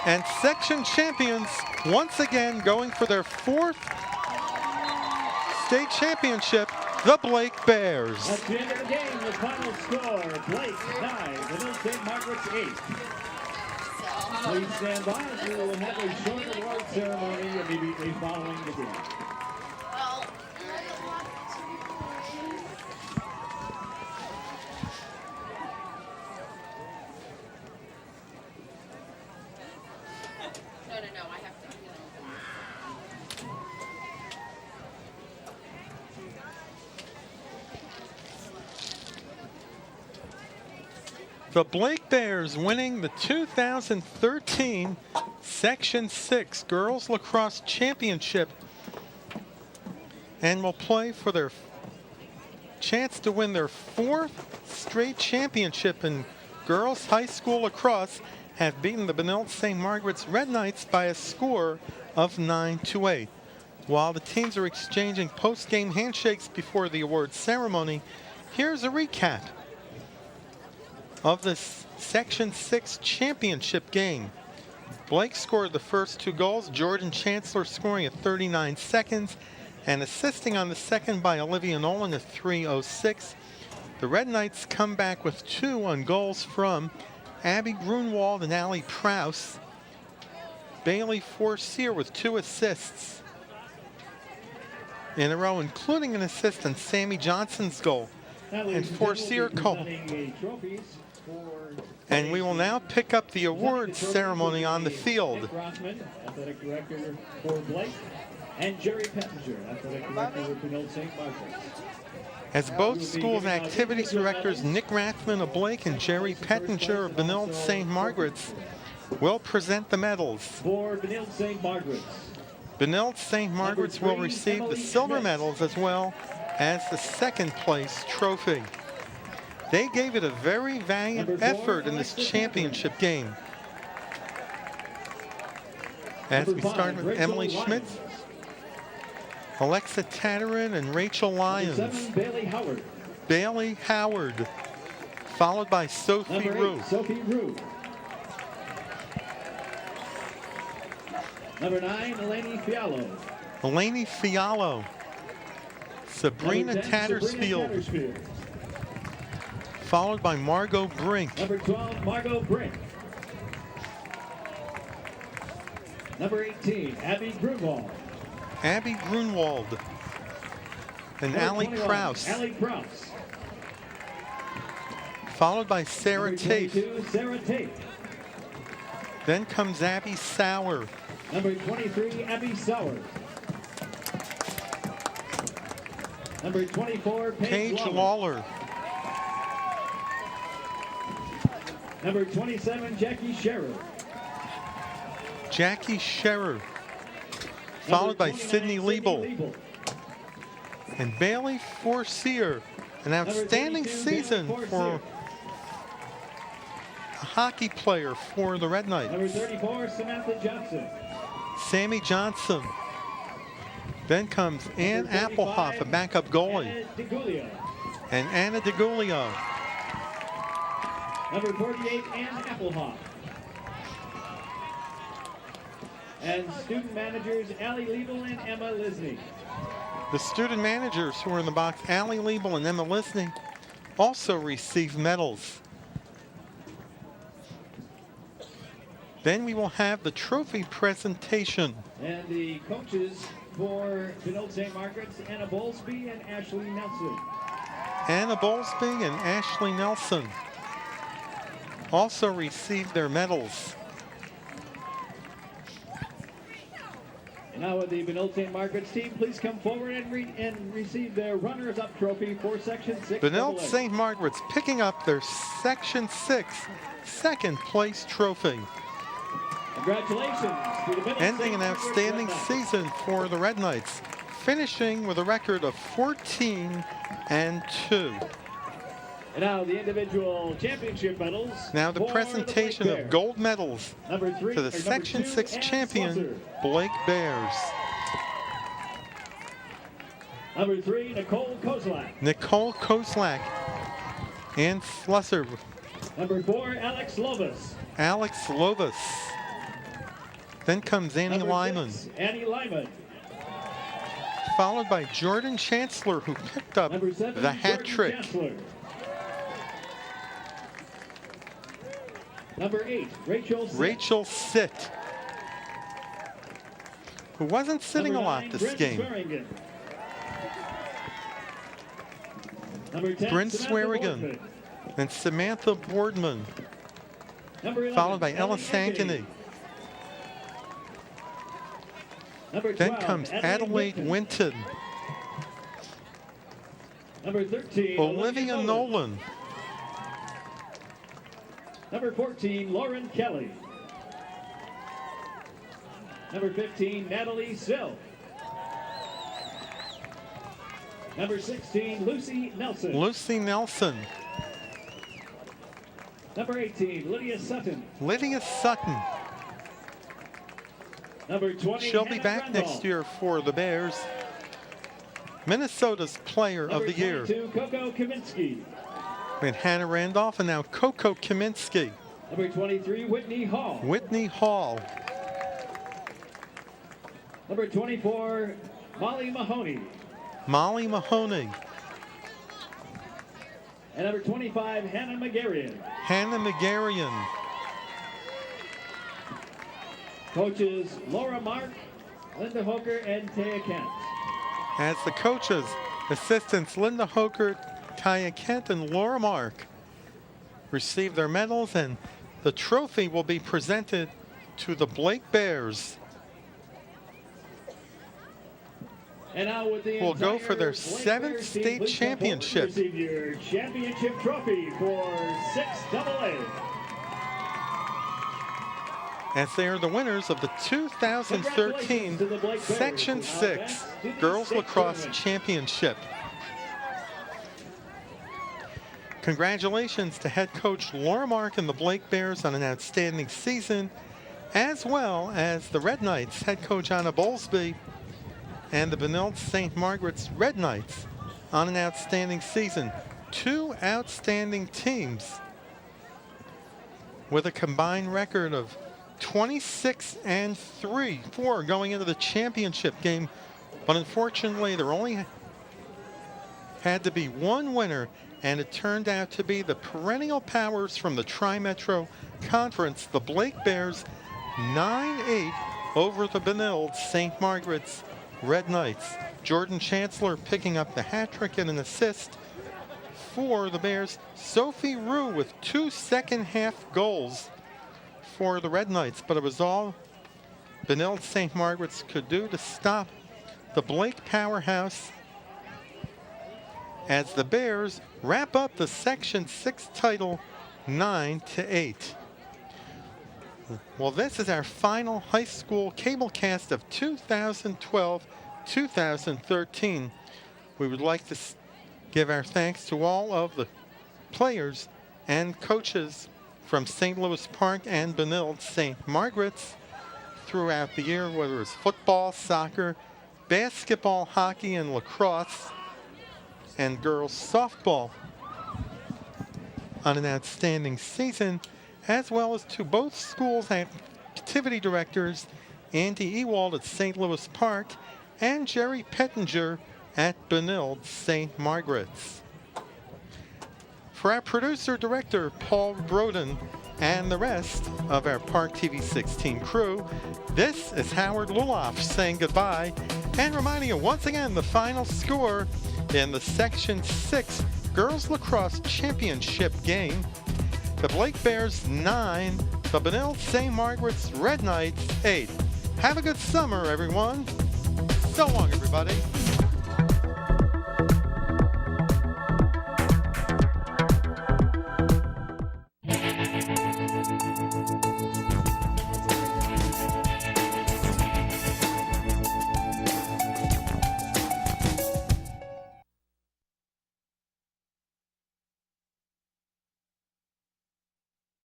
and section champions once again going for their 4th state championship, the Blake Bears. At the end of the game, the final score, Blake 9, Benilde-St. Margaret's 8. Please stand by as we will have a short award ceremony immediately following the game. No, I have to. The Blake Bears winning the 2013 Section 6 Girls Lacrosse Championship and will play for their chance to win their 4th straight championship in girls high school lacrosse, have beaten the Benilde-St. Margaret's Red Knights by a score of 9-8. While the teams are exchanging post-game handshakes before the award ceremony, here's a recap of this Section 6 championship game. Blake scored the first 2 goals, Jordan Chancellor scoring at 39 seconds and assisting on the second by Olivia Nolan at 3:06. The Red Knights come back with 2 on goals from Abby Grunwald and Allie Prouse. Bailey Forcier with 2 assists in a row, including an assist on Sammy Johnson's goal. And Forcier Cole. And we will now pick up the awards ceremony on the field. Rothman, athletic director for Blake, and Jerry Pettinger, athletic director for Benilde-St. Margaret. As both schools' activities directors Nick Rathman of Blake and Jerry Pettinger of Benilde-St. Margaret's will present the medals. For Benilde-St. Margaret's, Benilde-St. Margaret's will receive the silver medals as well as the 2nd place trophy. They gave it a very valiant effort in this championship game. As we start with Emily Schmitz, Alexa Tatarin, and Rachel Lyons. 7, Bailey Howard. Bailey Howard, followed by Sophie Number 8, Rue. Sophie Rue. Number 9, Eleni Fiallo. Eleni Fiallo. Sabrina Number 10, Tattersfield, Tattersfield. followed by Margot Brink. Number 12, Margot Brink. Number 18, Abby Grunwald. Abby Grunwald. And Number Allie 21, Prouse, Allie Prouse. followed by Sarah Number Tate. 22, Sarah Tate. Then comes Abby Sauer. Number 23, Abby Sauer. Number 24, Paige Paige Lawler. Lawler. Number 27, Jackie Scherer. Jackie Scherer, followed by Number 29, Sydney Liebel. And Bailey Forcier. An outstanding 32, season Bailey for Forcier. a hockey player for the Red Number Knights. 34, Samantha Johnson. Sammy Johnson. Then comes Ann Number 35, Applehoff, a backup goalie, Anna DeGulio. and Anna DeGulio. Number 48, Ann Applehoff. And student managers Allie Liebel and Emma Lisney. The student managers who are in the box, Allie Liebel and Emma Lisney, also receive medals. Then we will have the trophy presentation. And the coaches for Benilde-St. Margaret's, Anna Bowlesby and Ashley Nelson. Anna Bowlesby and Ashley Nelson also received their medals. And now would the Benilde-St. Margaret's team please come forward and receive their runners-up trophy for Section 6. Benilde-St. Margaret's picking up their Section 6 second place trophy. Congratulations to the Benilde-St. Ending an Margaret's outstanding Red Knights. season for the Red Knights, finishing with a record of 14-2. And now the individual championship medals. Now the for presentation Blake of Bears. gold medals Number 3, to the or number Section 2, 6 Ann champion, Slosser. Blake Bears. Number 3, Nicole Kozlak. Nicole Kozlak. Ann Slusser. Number 4, Alex Lovis. Alex Lovis. Then comes Annie Number Lyman, 6, Annie Lyman. followed by Jordan Chancellor, who picked up Number 7, the hat Jordan trick. Chancellor. Number 8, Rachel Sitt. Rachel Sitt, who wasn't sitting Number a lot 9, this Bryn game. Swearingen. Number 10, Bryn Samantha Swearingen. Boardman. Then Samantha Boardman, Number 11, followed by Ella Ellie Sankany. Ankeny. Number 12, Then comes Adelaide Winton, Number 13, Olivia Nolan, Number 14, Lauren Kelly. Number 15, Natalie Sill. Number 16, Lucy Nelson. Lucy Nelson, Number 18, Lydia Sutton. Lydia Sutton. Number 20, She'll be Hannah back Randolph. next year for the Bears. Minnesota's Player Number of the Year. 22, Coco Kaminsky. And Hannah Randolph, and now Coco Kaminsky. Number 23, Whitney Hall. Whitney Hall. Number 24, Molly Mahoney. Molly Mahoney. And number 25, Hannah McGarrian. Hannah McGarrian. Coaches Laura Mark, Linda Hoker, and Taya Kent. As the coaches, assistants Linda Hoker, Taya Kent, and Laura Mark receive their medals, and the trophy will be presented to the Blake Bears. And now with the Will go for their entire Blake 7th Bears team, state please come forward to championship. Receive your championship trophy for 6AA. As they are the winners of the 2013 to the Blake Bears Section who now 6 advance to the Girls state Lacrosse tournament. Championship. Congratulations to head coach Laura Mark and the Blake Bears on an outstanding season, as well as the Red Knights head coach Anna Bowlesby and the Benilde-St. Margaret's Red Knights on an outstanding season. Two outstanding teams with a combined record of 26-3 going into the championship game, but unfortunately there only had to be one winner, and it turned out to be the perennial powers from the Tri-Metro Conference, the Blake Bears, 9-8 over the Benilde-St. Margaret's Red Knights. Jordan Chancellor picking up the hat trick and an assist for the Bears. Sophie Rue with 2 second-half goals for the Red Knights, but it was all Benilde-St. Margaret's could do to stop the Blake powerhouse as the Bears wrap up the Section 6 title 9-8. Well, this is our final high school cable cast of 2012-2013. We would like to give our thanks to all of the players and coaches from St. Louis Park and Benilde-St. Margaret's throughout the year, whether it's football, soccer, basketball, hockey, and lacrosse, and girls softball on an outstanding season, as well as to both schools' activity directors, Andy Ewald at St. Louis Park and Jerry Pettinger at Benilde-St. Margaret's. For our producer-director, Paul Broden, and the rest of our Park TV 16 crew, this is Howard Luloff saying goodbye and reminding you once again the final score in the Section 6 Girls Lacrosse Championship game. The Blake Bears 9, the Benilde-St. Margaret's Red Knights 8. Have a good summer, everyone. So long, everybody.